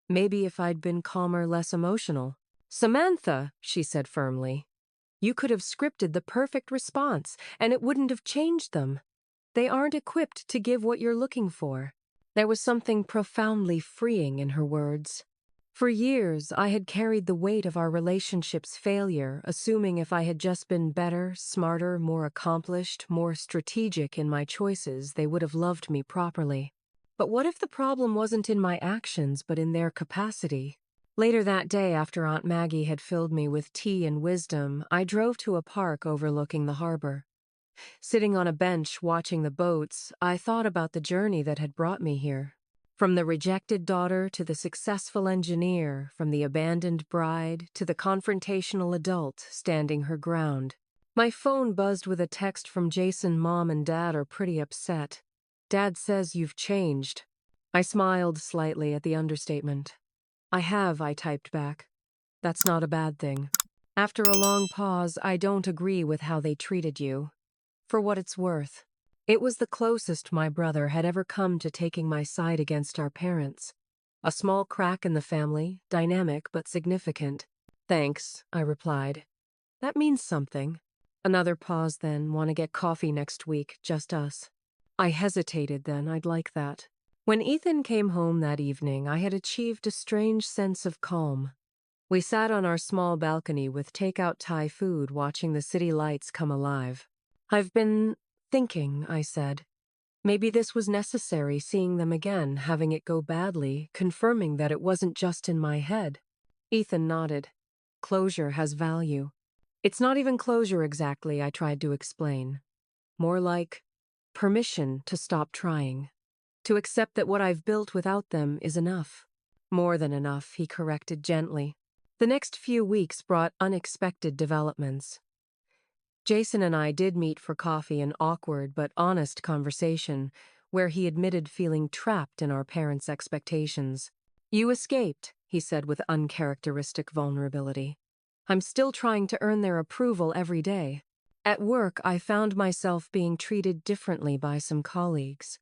A: Maybe if I'd been calmer, less emotional. Samantha, she said firmly. You could have scripted the perfect response, and it wouldn't have changed them. They aren't equipped to give what you're looking for. There was something profoundly freeing in her words. For years, I had carried the weight of our relationship's failure, assuming if I had just been better, smarter, more accomplished, more strategic in my choices, they would have loved me properly. But what if the problem wasn't in my actions, but in their capacity? Later that day, after Aunt Maggie had filled me with tea and wisdom, I drove to a park overlooking the harbor. Sitting on a bench watching the boats, I thought about the journey that had brought me here. From the rejected daughter to the successful engineer, from the abandoned bride to the confrontational adult standing her ground. My phone buzzed with a text from Jason. Mom and Dad are pretty upset. Dad says you've changed. I smiled slightly at the understatement. I have, I typed back. That's not a bad thing. After a long pause, I don't agree with how they treated you. For what it's worth. It was the closest my brother had ever come to taking my side against our parents. A small crack in the family, dynamic but significant. Thanks, I replied. That means something. Another pause then, want to get coffee next week, just us. I hesitated then, I'd like that. When Ethan came home that evening, I had achieved a strange sense of calm. We sat on our small balcony with takeout Thai food, watching the city lights come alive. I've been thinking, I said. Maybe this was necessary, seeing them again, having it go badly, confirming that it wasn't just in my head. Ethan nodded. Closure has value. It's not even closure exactly, I tried to explain. More like permission to stop trying. To accept that what I've built without them is enough. More than enough, he corrected gently. The next few weeks brought unexpected developments. Jason and I did meet for coffee, an awkward but honest conversation, where he admitted feeling trapped in our parents' expectations. You escaped, he said with uncharacteristic vulnerability. I'm still trying to earn their approval every day. At work, I found myself being treated differently by some colleagues.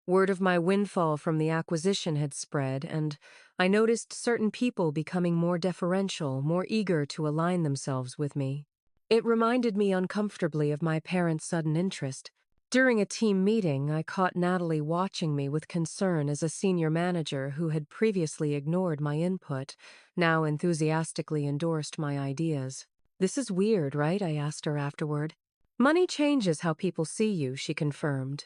A: Word of my windfall from the acquisition had spread, and I noticed certain people becoming more deferential, more eager to align themselves with me. It reminded me uncomfortably of my parents' sudden interest. During a team meeting, I caught Natalie watching me with concern as a senior manager who had previously ignored my input, now enthusiastically endorsed my ideas. This is weird, right? I asked her afterward. Money changes how people see you, she confirmed.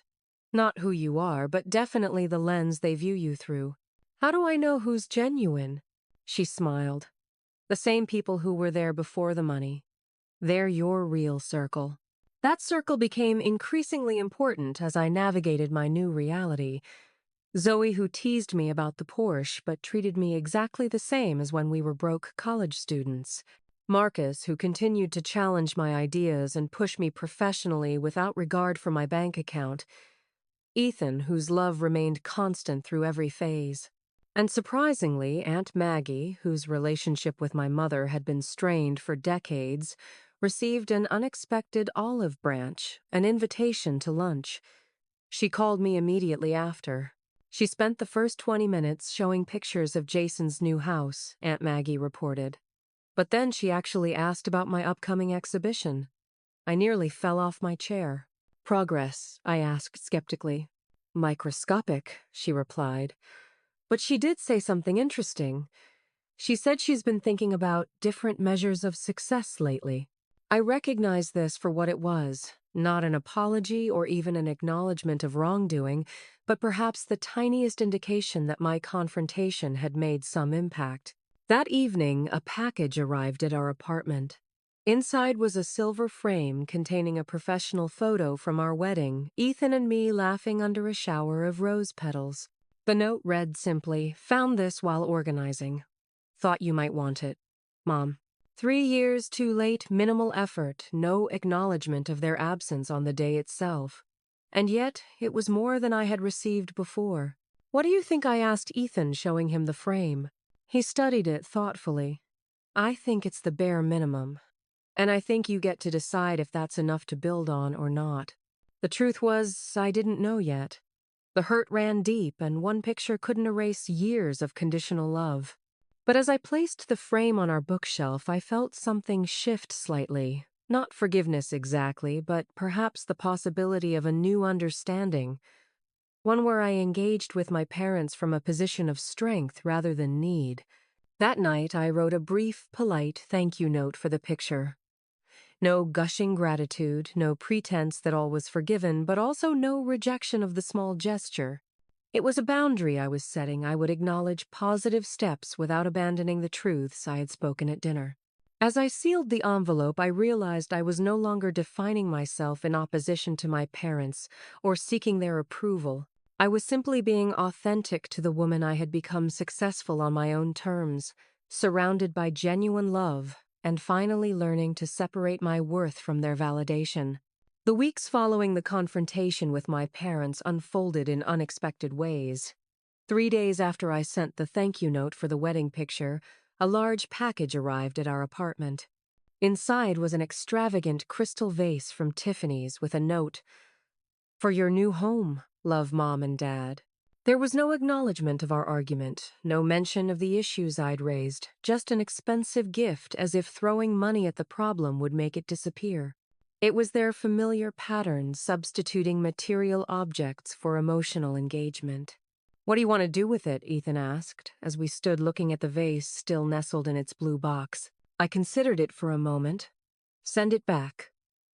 A: Not who you are, but definitely the lens they view you through. How do I know who's genuine? She smiled. The same people who were there before the money. They're your real circle. That circle became increasingly important as I navigated my new reality. Zoe, who teased me about the Porsche but treated me exactly the same as when we were broke college students. Marcus, who continued to challenge my ideas and push me professionally without regard for my bank account. Ethan, whose love remained constant through every phase. And surprisingly, Aunt Maggie, whose relationship with my mother had been strained for decades, received an unexpected olive branch, an invitation to lunch. She called me immediately after. She spent the first 20 minutes showing pictures of Jason's new house, Aunt Maggie reported. But then she actually asked about my upcoming exhibition. I nearly fell off my chair. Progress, I asked skeptically. Microscopic, she replied. But she did say something interesting. She said she's been thinking about different measures of success lately. I recognized this for what it was, not an apology or even an acknowledgement of wrongdoing, but perhaps the tiniest indication that my confrontation had made some impact. That evening, a package arrived at our apartment. Inside was a silver frame containing a professional photo from our wedding, Ethan and me laughing under a shower of rose petals. The note read simply, "Found this while organizing. Thought you might want it. Mom." 3 years too late, minimal effort, no acknowledgement of their absence on the day itself. And yet, it was more than I had received before. What do you think I asked Ethan, showing him the frame? He studied it thoughtfully. I think it's the bare minimum. And I think you get to decide if that's enough to build on or not. The truth was, I didn't know yet. The hurt ran deep, and one picture couldn't erase years of conditional love. But as I placed the frame on our bookshelf, I felt something shift slightly. Not forgiveness exactly, but perhaps the possibility of a new understanding. One where I engaged with my parents from a position of strength rather than need. That night, I wrote a brief, polite thank you note for the picture. No gushing gratitude, no pretense that all was forgiven, but also no rejection of the small gesture. It was a boundary I was setting. I would acknowledge positive steps without abandoning the truths I had spoken at dinner. As I sealed the envelope, I realized I was no longer defining myself in opposition to my parents or seeking their approval. I was simply being authentic to the woman I had become, successful on my own terms, surrounded by genuine love, and finally learning to separate my worth from their validation. The weeks following the confrontation with my parents unfolded in unexpected ways. 3 days after I sent the thank you note for the wedding picture, a large package arrived at our apartment. Inside was an extravagant crystal vase from Tiffany's with a note, "For your new home, love Mom and Dad." There was no acknowledgement of our argument, no mention of the issues I'd raised, just an expensive gift as if throwing money at the problem would make it disappear. It was their familiar pattern, substituting material objects for emotional engagement. "What do you want to do with it?" Ethan asked, as we stood looking at the vase still nestled in its blue box. I considered it for a moment. "Send it back.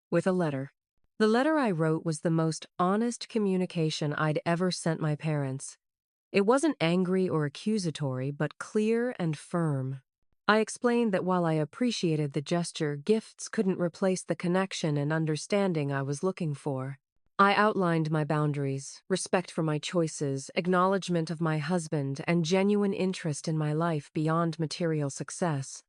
A: With a letter." The letter I wrote was the most honest communication I'd ever sent my parents. It wasn't angry or accusatory, but clear and firm. I explained that while I appreciated the gesture, gifts couldn't replace the connection and understanding I was looking for. I outlined my boundaries, respect for my choices, acknowledgement of my husband, and genuine interest in my life beyond material success.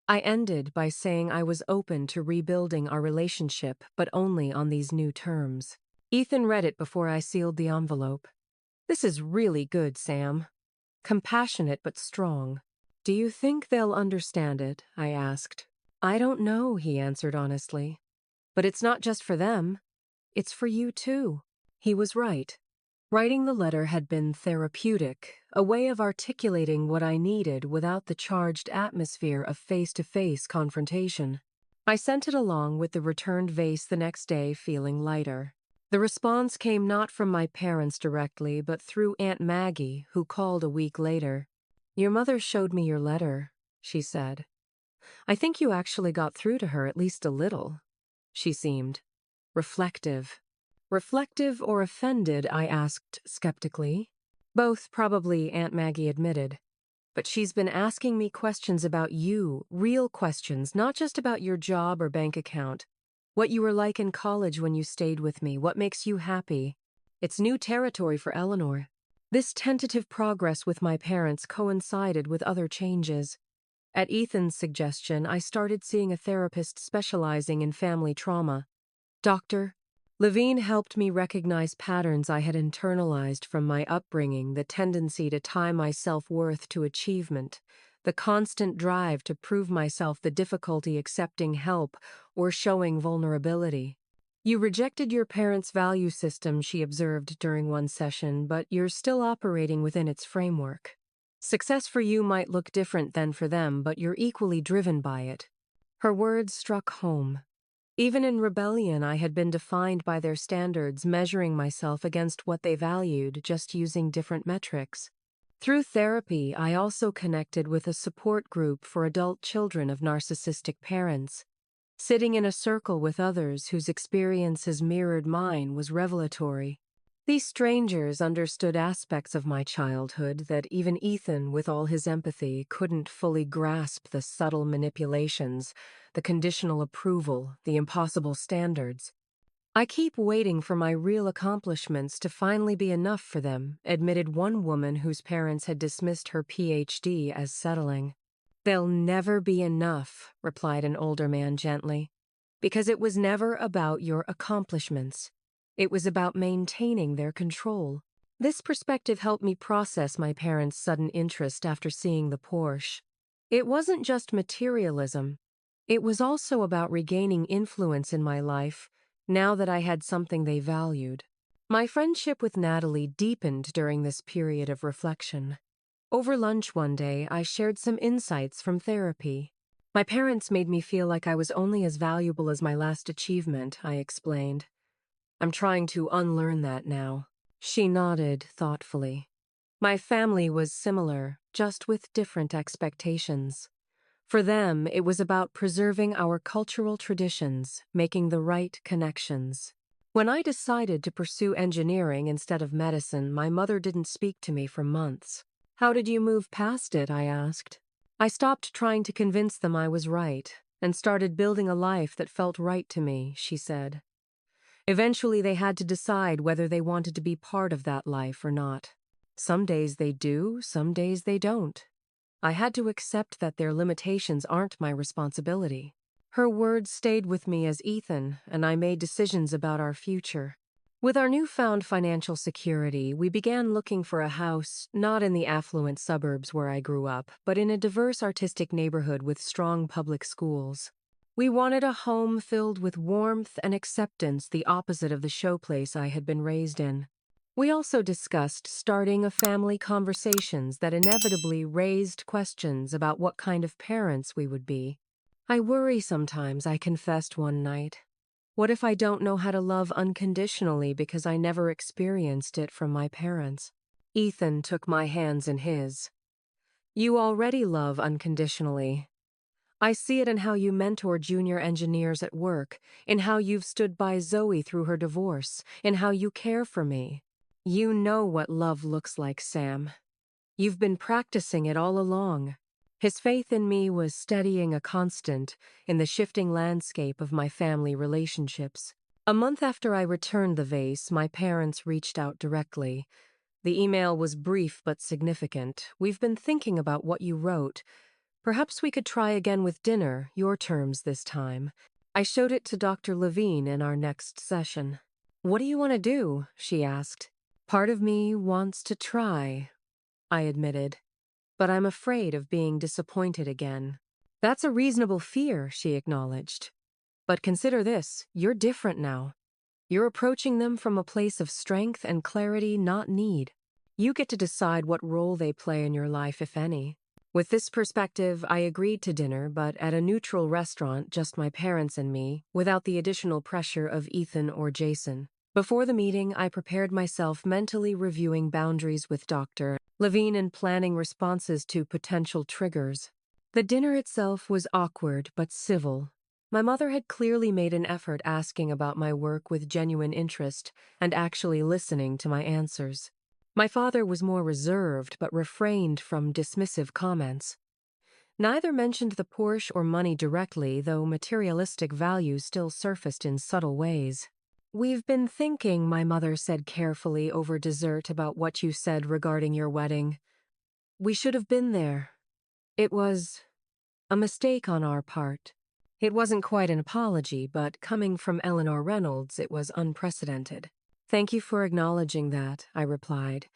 A: I ended by saying I was open to rebuilding our relationship, but only on these new terms. Ethan read it before I sealed the envelope. "This is really good, Sam. Compassionate but strong." "Do you think they'll understand it?" I asked. "I don't know," he answered honestly. "But it's not just for them. It's for you too." He was right. Writing the letter had been therapeutic, a way of articulating what I needed without the charged atmosphere of face-to-face confrontation. I sent it along with the returned vase the next day, feeling lighter. The response came not from my parents directly, but through Aunt Maggie, who called a week later. "Your mother showed me your letter," she said. "I think you actually got through to her at least a little." She seemed reflective. "Reflective or offended?" I asked skeptically. "Both, probably," Aunt Maggie admitted. "But she's been asking me questions about you, real questions, not just about your job or bank account. What you were like in college when you stayed with me, what makes you happy." It's new territory for Eleanor. This tentative progress with my parents coincided with other changes. At Ethan's suggestion, I started seeing a therapist specializing in family trauma. Dr. Levine helped me recognize patterns I had internalized from my upbringing, the tendency to tie my self-worth to achievement, the constant drive to prove myself, the difficulty accepting help or showing vulnerability. "You rejected your parents' value system," she observed during one session, "but you're still operating within its framework. Success for you might look different than for them, but you're equally driven by it." Her words struck home. Even in rebellion, I had been defined by their standards, measuring myself against what they valued, just using different metrics. Through therapy, I also connected with a support group for adult children of narcissistic parents. Sitting in a circle with others whose experiences mirrored mine was revelatory. These strangers understood aspects of my childhood that even Ethan, with all his empathy, couldn't fully grasp: the subtle manipulations, the conditional approval, the impossible standards. "I keep waiting for my real accomplishments to finally be enough for them," admitted one woman whose parents had dismissed her PhD as settling. "They'll never be enough," replied an older man gently, "because it was never about your accomplishments. It was about maintaining their control." This perspective helped me process my parents' sudden interest after seeing the Porsche. It wasn't just materialism. It was also about regaining influence in my life, now that I had something they valued. My friendship with Natalie deepened during this period of reflection. Over lunch one day, I shared some insights from therapy. "My parents made me feel like I was only as valuable as my last achievement," I explained. "I'm trying to unlearn that now." She nodded thoughtfully. "My family was similar, just with different expectations. For them, it was about preserving our cultural traditions, making the right connections. When I decided to pursue engineering instead of medicine, my mother didn't speak to me for months. "How did you move past it?" I asked. "I stopped trying to convince them I was right and started building a life that felt right to me," she said. "Eventually, they had to decide whether they wanted to be part of that life or not. Some days they do, some days they don't." I had to accept that their limitations aren't my responsibility. Her words stayed with me as Ethan and I made decisions about our future. With our newfound financial security, we began looking for a house not in the affluent suburbs where I grew up, but in a diverse artistic neighborhood with strong public schools. We wanted a home filled with warmth and acceptance, the opposite of the showplace I had been raised in. We also discussed starting a family conversations that inevitably raised questions about what kind of parents we would be. I worry sometimes, I confessed one night. What if I don't know how to love unconditionally because I never experienced it from my parents? Ethan took my hands in his. You already love unconditionally. I see it in how you mentor junior engineers at work, in how you've stood by Zoe through her divorce, in how you care for me. You know what love looks like, Sam. You've been practicing it all along. His faith in me was steadying a constant in the shifting landscape of my family relationships. A month after I returned the vase, my parents reached out directly. The email was brief but significant. We've been thinking about what you wrote. Perhaps we could try again with dinner, your terms this time. I showed it to Dr. Levine in our next session. What do you want to do? She asked. Part of me wants to try, I admitted. But I'm afraid of being disappointed again. That's a reasonable fear, she acknowledged. But consider this, you're different now. You're approaching them from a place of strength and clarity, not need. You get to decide what role they play in your life, if any. With this perspective, I agreed to dinner, but at a neutral restaurant, just my parents and me, without the additional pressure of Ethan or Jason. Before the meeting, I prepared myself mentally reviewing boundaries with Dr. Levine and planning responses to potential triggers. The dinner itself was awkward but civil. My mother had clearly made an effort asking about my work with genuine interest and actually listening to my answers. My father was more reserved but refrained from dismissive comments. Neither mentioned the Porsche or money directly, though materialistic values still surfaced in subtle ways. We've been thinking, my mother said carefully over dessert, about what you said regarding your wedding. We should have been there. It was a mistake on our part. It wasn't quite an apology, but coming from Eleanor Reynolds, it was unprecedented. Thank you for acknowledging that, I replied,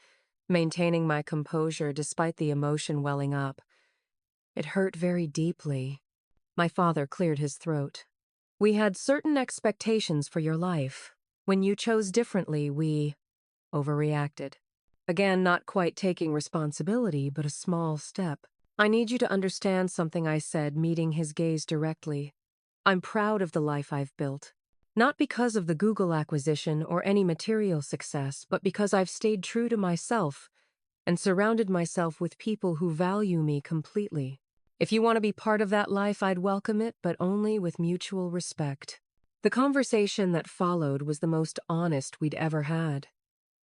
A: maintaining my composure despite the emotion welling up. It hurt very deeply. My father cleared his throat. We had certain expectations for your life. When you chose differently, we overreacted. Again, not quite taking responsibility, but a small step. I need you to understand something, I said, meeting his gaze directly. I'm proud of the life I've built. Not because of the Google acquisition or any material success, but because I've stayed true to myself and surrounded myself with people who value me completely. If you want to be part of that life, I'd welcome it, but only with mutual respect. The conversation that followed was the most honest we'd ever had.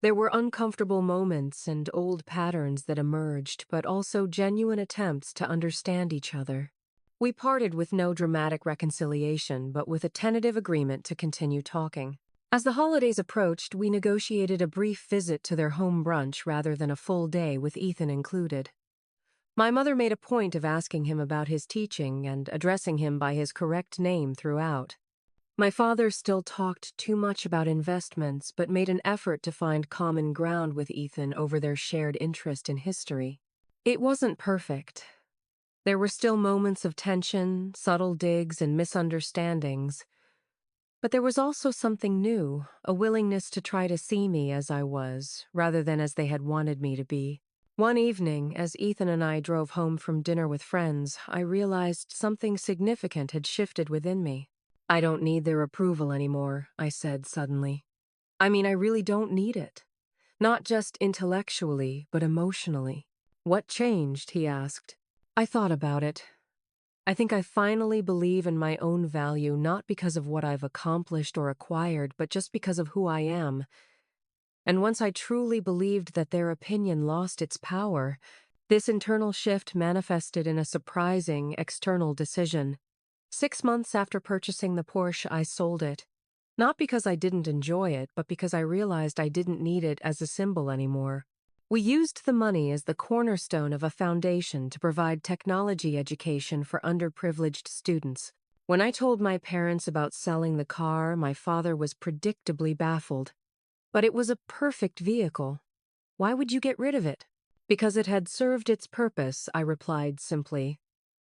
A: There were uncomfortable moments and old patterns that emerged, but also genuine attempts to understand each other. We parted with no dramatic reconciliation, but with a tentative agreement to continue talking. As the holidays approached, we negotiated a brief visit to their home brunch rather than a full day with Ethan included. My mother made a point of asking him about his teaching and addressing him by his correct name throughout. My father still talked too much about investments, but made an effort to find common ground with Ethan over their shared interest in history. It wasn't perfect. There were still moments of tension, subtle digs, and misunderstandings. But there was also something new, a willingness to try to see me as I was, rather than as they had wanted me to be. One evening, as Ethan and I drove home from dinner with friends, I realized something significant had shifted within me. I don't need their approval anymore, I said suddenly. I mean, I really don't need it. Not just intellectually, but emotionally. What changed? He asked. I thought about it. I think I finally believe in my own value, not because of what I've accomplished or acquired, but just because of who I am. And once I truly believed that their opinion lost its power, this internal shift manifested in a surprising external decision. 6 months after purchasing the Porsche, I sold it. Not because I didn't enjoy it, but because I realized I didn't need it as a symbol anymore. We used the money as the cornerstone of a foundation to provide technology education for underprivileged students. When I told my parents about selling the car, my father was predictably baffled. But it was a perfect vehicle. Why would you get rid of it? Because it had served its purpose, I replied simply.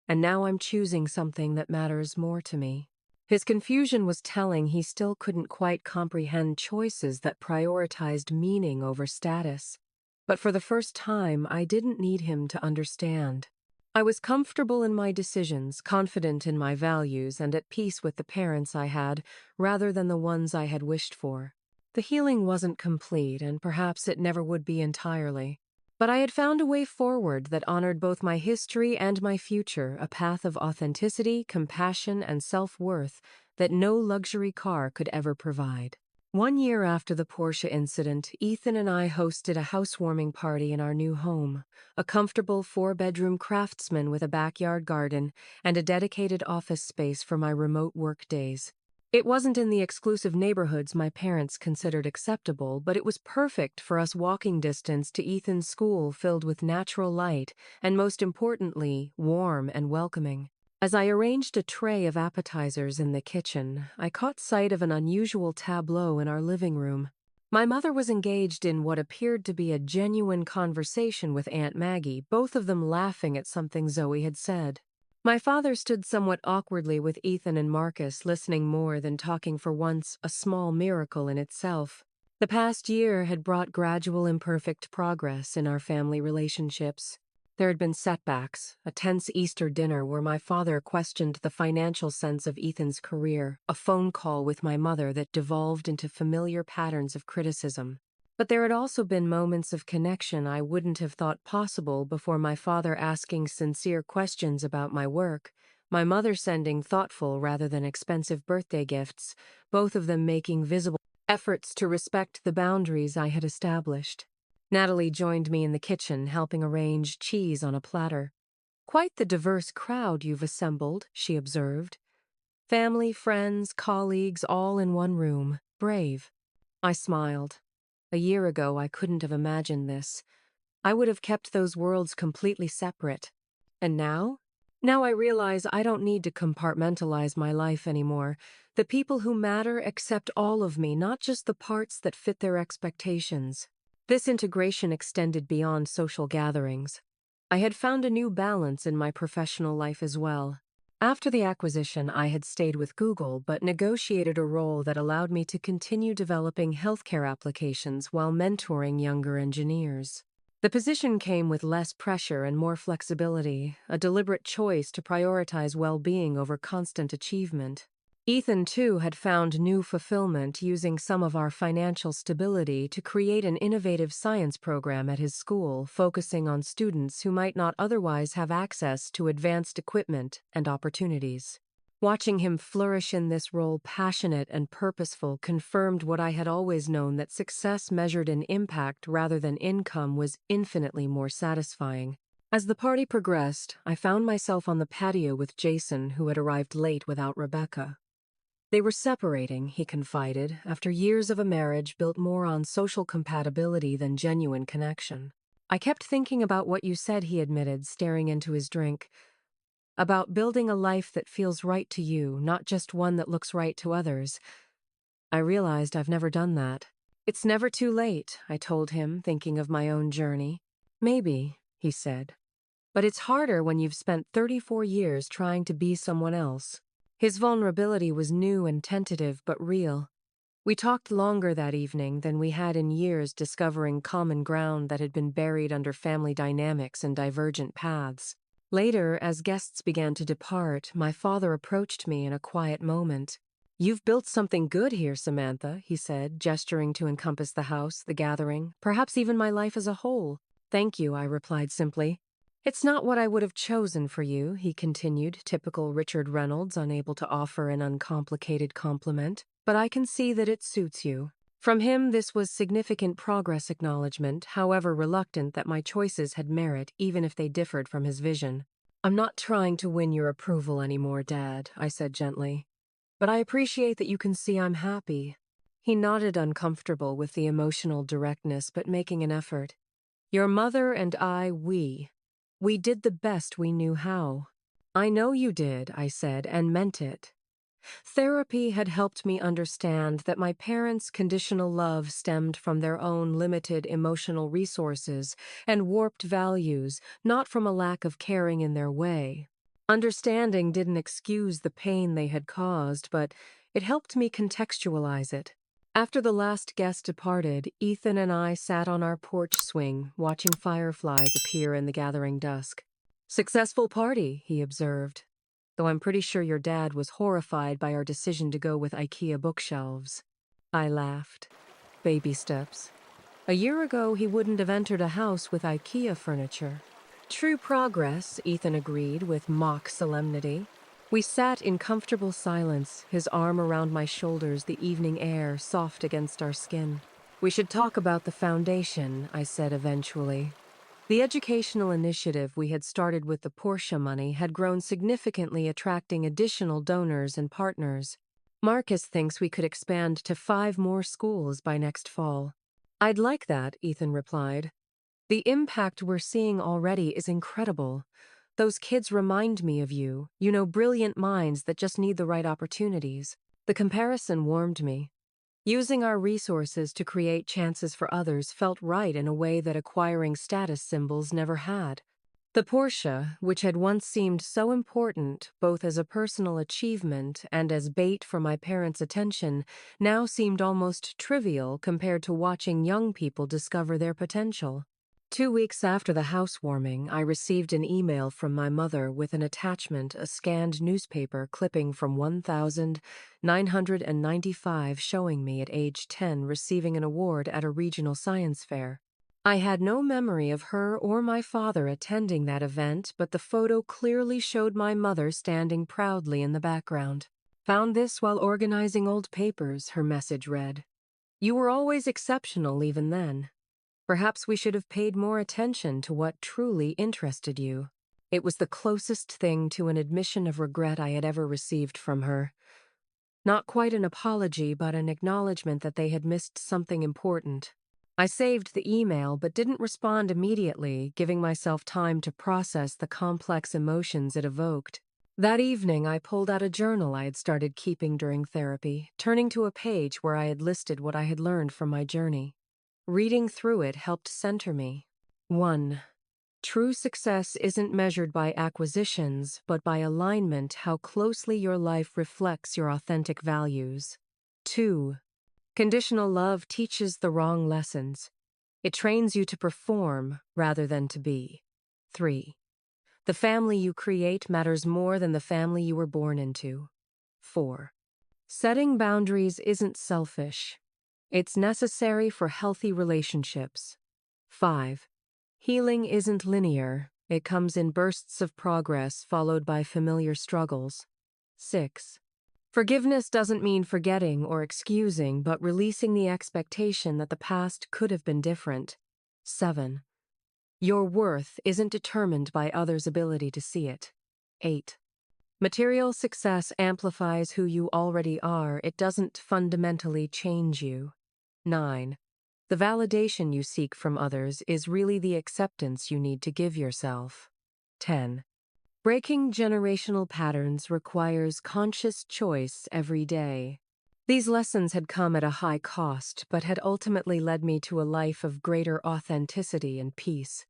A: And now I'm choosing something that matters more to me. His confusion was telling. He still couldn't quite comprehend choices that prioritized meaning over status. But for the first time, I didn't need him to understand. I was comfortable in my decisions, confident in my values, and at peace with the parents I had, rather than the ones I had wished for. The healing wasn't complete, and perhaps it never would be entirely. But I had found a way forward that honored both my history and my future, a path of authenticity, compassion, and self-worth that no luxury car could ever provide. 1 year after the Porsche incident, Ethan and I hosted a housewarming party in our new home, a comfortable 4-bedroom craftsman with a backyard garden and a dedicated office space for my remote work days. It wasn't in the exclusive neighborhoods my parents considered acceptable, but it was perfect for us, walking distance to Ethan's school filled with natural light and, most importantly, warm and welcoming. As I arranged a tray of appetizers in the kitchen, I caught sight of an unusual tableau in our living room. My mother was engaged in what appeared to be a genuine conversation with Aunt Maggie, both of them laughing at something Zoe had said. My father stood somewhat awkwardly with Ethan and Marcus, listening more than talking, for once a small miracle in itself. The past year had brought gradual, imperfect progress in our family relationships. There had been setbacks, a tense Easter dinner where my father questioned the financial sense of Ethan's career, a phone call with my mother that devolved into familiar patterns of criticism. But there had also been moments of connection I wouldn't have thought possible before: my father asking sincere questions about my work, my mother sending thoughtful rather than expensive birthday gifts, both of them making visible efforts to respect the boundaries I had established. Natalie joined me in the kitchen, helping arrange cheese on a platter. "Quite the diverse crowd you've assembled," she observed. "Family, friends, colleagues, all in one room. Brave." I smiled. A year ago, I couldn't have imagined this. I would have kept those worlds completely separate. And now? Now I realize I don't need to compartmentalize my life anymore. The people who matter accept all of me, not just the parts that fit their expectations. This integration extended beyond social gatherings. I had found a new balance in my professional life as well. After the acquisition, I had stayed with Google, but negotiated a role that allowed me to continue developing healthcare applications while mentoring younger engineers. The position came with less pressure and more flexibility, a deliberate choice to prioritize well-being over constant achievement. Ethan, too, had found new fulfillment using some of our financial stability to create an innovative science program at his school, focusing on students who might not otherwise have access to advanced equipment and opportunities. Watching him flourish in this role, passionate and purposeful, confirmed what I had always known: that success measured in impact rather than income was infinitely more satisfying. As the party progressed, I found myself on the patio with Jason, who had arrived late without Rebecca. They were separating, he confided, after years of a marriage built more on social compatibility than genuine connection. "I kept thinking about what you said," he admitted, staring into his drink. "About building a life that feels right to you, not just one that looks right to others. I realized I've never done that." "It's never too late," I told him, thinking of my own journey. "Maybe," he said. "But it's harder when you've spent 34 years trying to be someone else." His vulnerability was new and tentative, but real. We talked longer that evening than we had in years, discovering common ground that had been buried under family dynamics and divergent paths. Later, as guests began to depart, my father approached me in a quiet moment. "You've built something good here, Samantha," he said, gesturing to encompass the house, the gathering, perhaps even my life as a whole. "Thank you," I replied simply. "It's not what I would have chosen for you," he continued, typical Richard Reynolds, unable to offer an uncomplicated compliment, "but I can see that it suits you." From him, this was significant progress acknowledgement, however reluctant that my choices had merit, even if they differed from his vision. "I'm not trying to win your approval anymore, Dad," I said gently. "But I appreciate that you can see I'm happy." He nodded, uncomfortable with the emotional directness, but making an effort. Your mother and I, we did the best we knew how. I know you did, I said, and meant it. Therapy had helped me understand that my parents' conditional love stemmed from their own limited emotional resources and warped values, not from a lack of caring in their way. Understanding didn't excuse the pain they had caused, but it helped me contextualize it. After the last guest departed, Ethan and I sat on our porch swing, watching fireflies appear in the gathering dusk. "Successful party," he observed, "though I'm pretty sure your dad was horrified by our decision to go with IKEA bookshelves." I laughed. Baby steps. A year ago, he wouldn't have entered a house with IKEA furniture. True progress, Ethan agreed with mock solemnity. We sat in comfortable silence, his arm around my shoulders, the evening air soft against our skin. "We should talk about the foundation," I said eventually. The educational initiative we had started with the Porsche money had grown significantly, attracting additional donors and partners. "Marcus thinks we could expand to 5 more schools by next fall." "I'd like that," Ethan replied. "The impact we're seeing already is incredible. Those kids remind me of you, brilliant minds that just need the right opportunities." The comparison warmed me. Using our resources to create chances for others felt right in a way that acquiring status symbols never had. The Porsche, which had once seemed so important, both as a personal achievement and as bait for my parents' attention, now seemed almost trivial compared to watching young people discover their potential. 2 weeks after the housewarming, I received an email from my mother with an attachment, a scanned newspaper clipping from 1995 showing me at age 10 receiving an award at a regional science fair. I had no memory of her or my father attending that event, but the photo clearly showed my mother standing proudly in the background. "Found this while organizing old papers," her message read. "You were always exceptional even then. Perhaps we should have paid more attention to what truly interested you." It was the closest thing to an admission of regret I had ever received from her. Not quite an apology, but an acknowledgement that they had missed something important. I saved the email but didn't respond immediately, giving myself time to process the complex emotions it evoked. That evening, I pulled out a journal I had started keeping during therapy, turning to a page where I had listed what I had learned from my journey. Reading through it helped center me. 1. True success isn't measured by acquisitions, but by alignment, how closely your life reflects your authentic values. 2. Conditional love teaches the wrong lessons. It trains you to perform rather than to be. 3. The family you create matters more than the family you were born into. 4. Setting boundaries isn't selfish. It's necessary for healthy relationships. 5. Healing isn't linear. It comes in bursts of progress followed by familiar struggles. 6. Forgiveness doesn't mean forgetting or excusing, but releasing the expectation that the past could have been different. 7. Your worth isn't determined by others' ability to see it. 8. Material success amplifies who you already are. It doesn't fundamentally change you. 9. The validation you seek from others is really the acceptance you need to give yourself. 10. Breaking generational patterns requires conscious choice every day. These lessons had come at a high cost, but had ultimately led me to a life of greater authenticity and peace.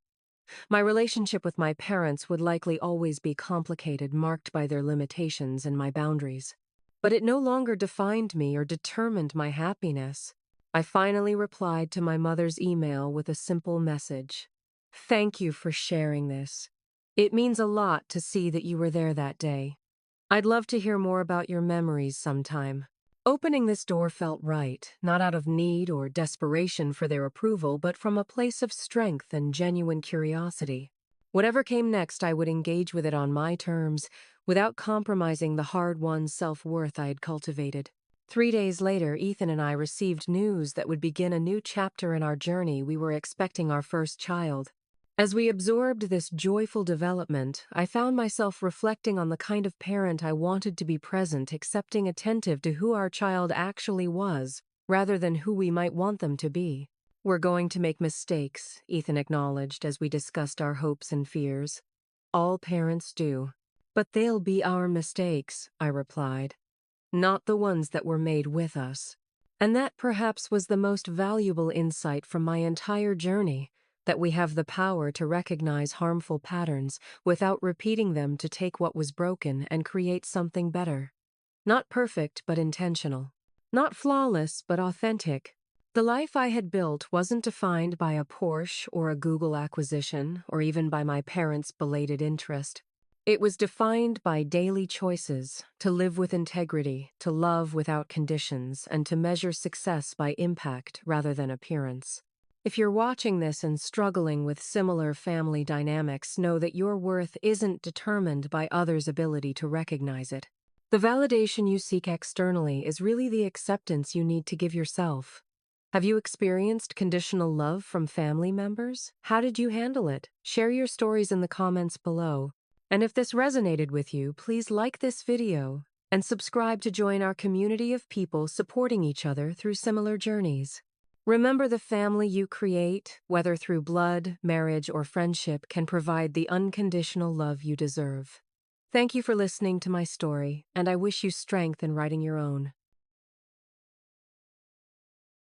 A: My relationship with my parents would likely always be complicated, marked by their limitations and my boundaries. But it no longer defined me or determined my happiness. I finally replied to my mother's email with a simple message. "Thank you for sharing this. It means a lot to see that you were there that day. I'd love to hear more about your memories sometime." Opening this door felt right, not out of need or desperation for their approval, but from a place of strength and genuine curiosity. Whatever came next, I would engage with it on my terms, without compromising the hard-won self-worth I had cultivated. 3 days later, Ethan and I received news that would begin a new chapter in our journey. We were expecting our first child. As we absorbed this joyful development, I found myself reflecting on the kind of parent I wanted to be: present, accepting, attentive to who our child actually was, rather than who we might want them to be. We're going to make mistakes, Ethan acknowledged as we discussed our hopes and fears. All parents do. But they'll be our mistakes, I replied, not the ones that were made with us. And that perhaps was the most valuable insight from my entire journey, that we have the power to recognize harmful patterns without repeating them to take what was broken and create something better. Not perfect, but intentional. Not flawless, but authentic. The life I had built wasn't defined by a Porsche or a Google acquisition, or even by my parents' belated interest. It was defined by daily choices, to live with integrity, to love without conditions, and to measure success by impact rather than appearance. If you're watching this and struggling with similar family dynamics, know that your worth isn't determined by others' ability to recognize it. The validation you seek externally is really the acceptance you need to give yourself. Have you experienced conditional love from family members? How did you handle it? Share your stories in the comments below. And if this resonated with you, please like this video and subscribe to join our community of people supporting each other through similar journeys. Remember, the family you create, whether through blood, marriage, or friendship, can provide the unconditional love you deserve. Thank you for listening to my story, and I wish you strength in writing your own.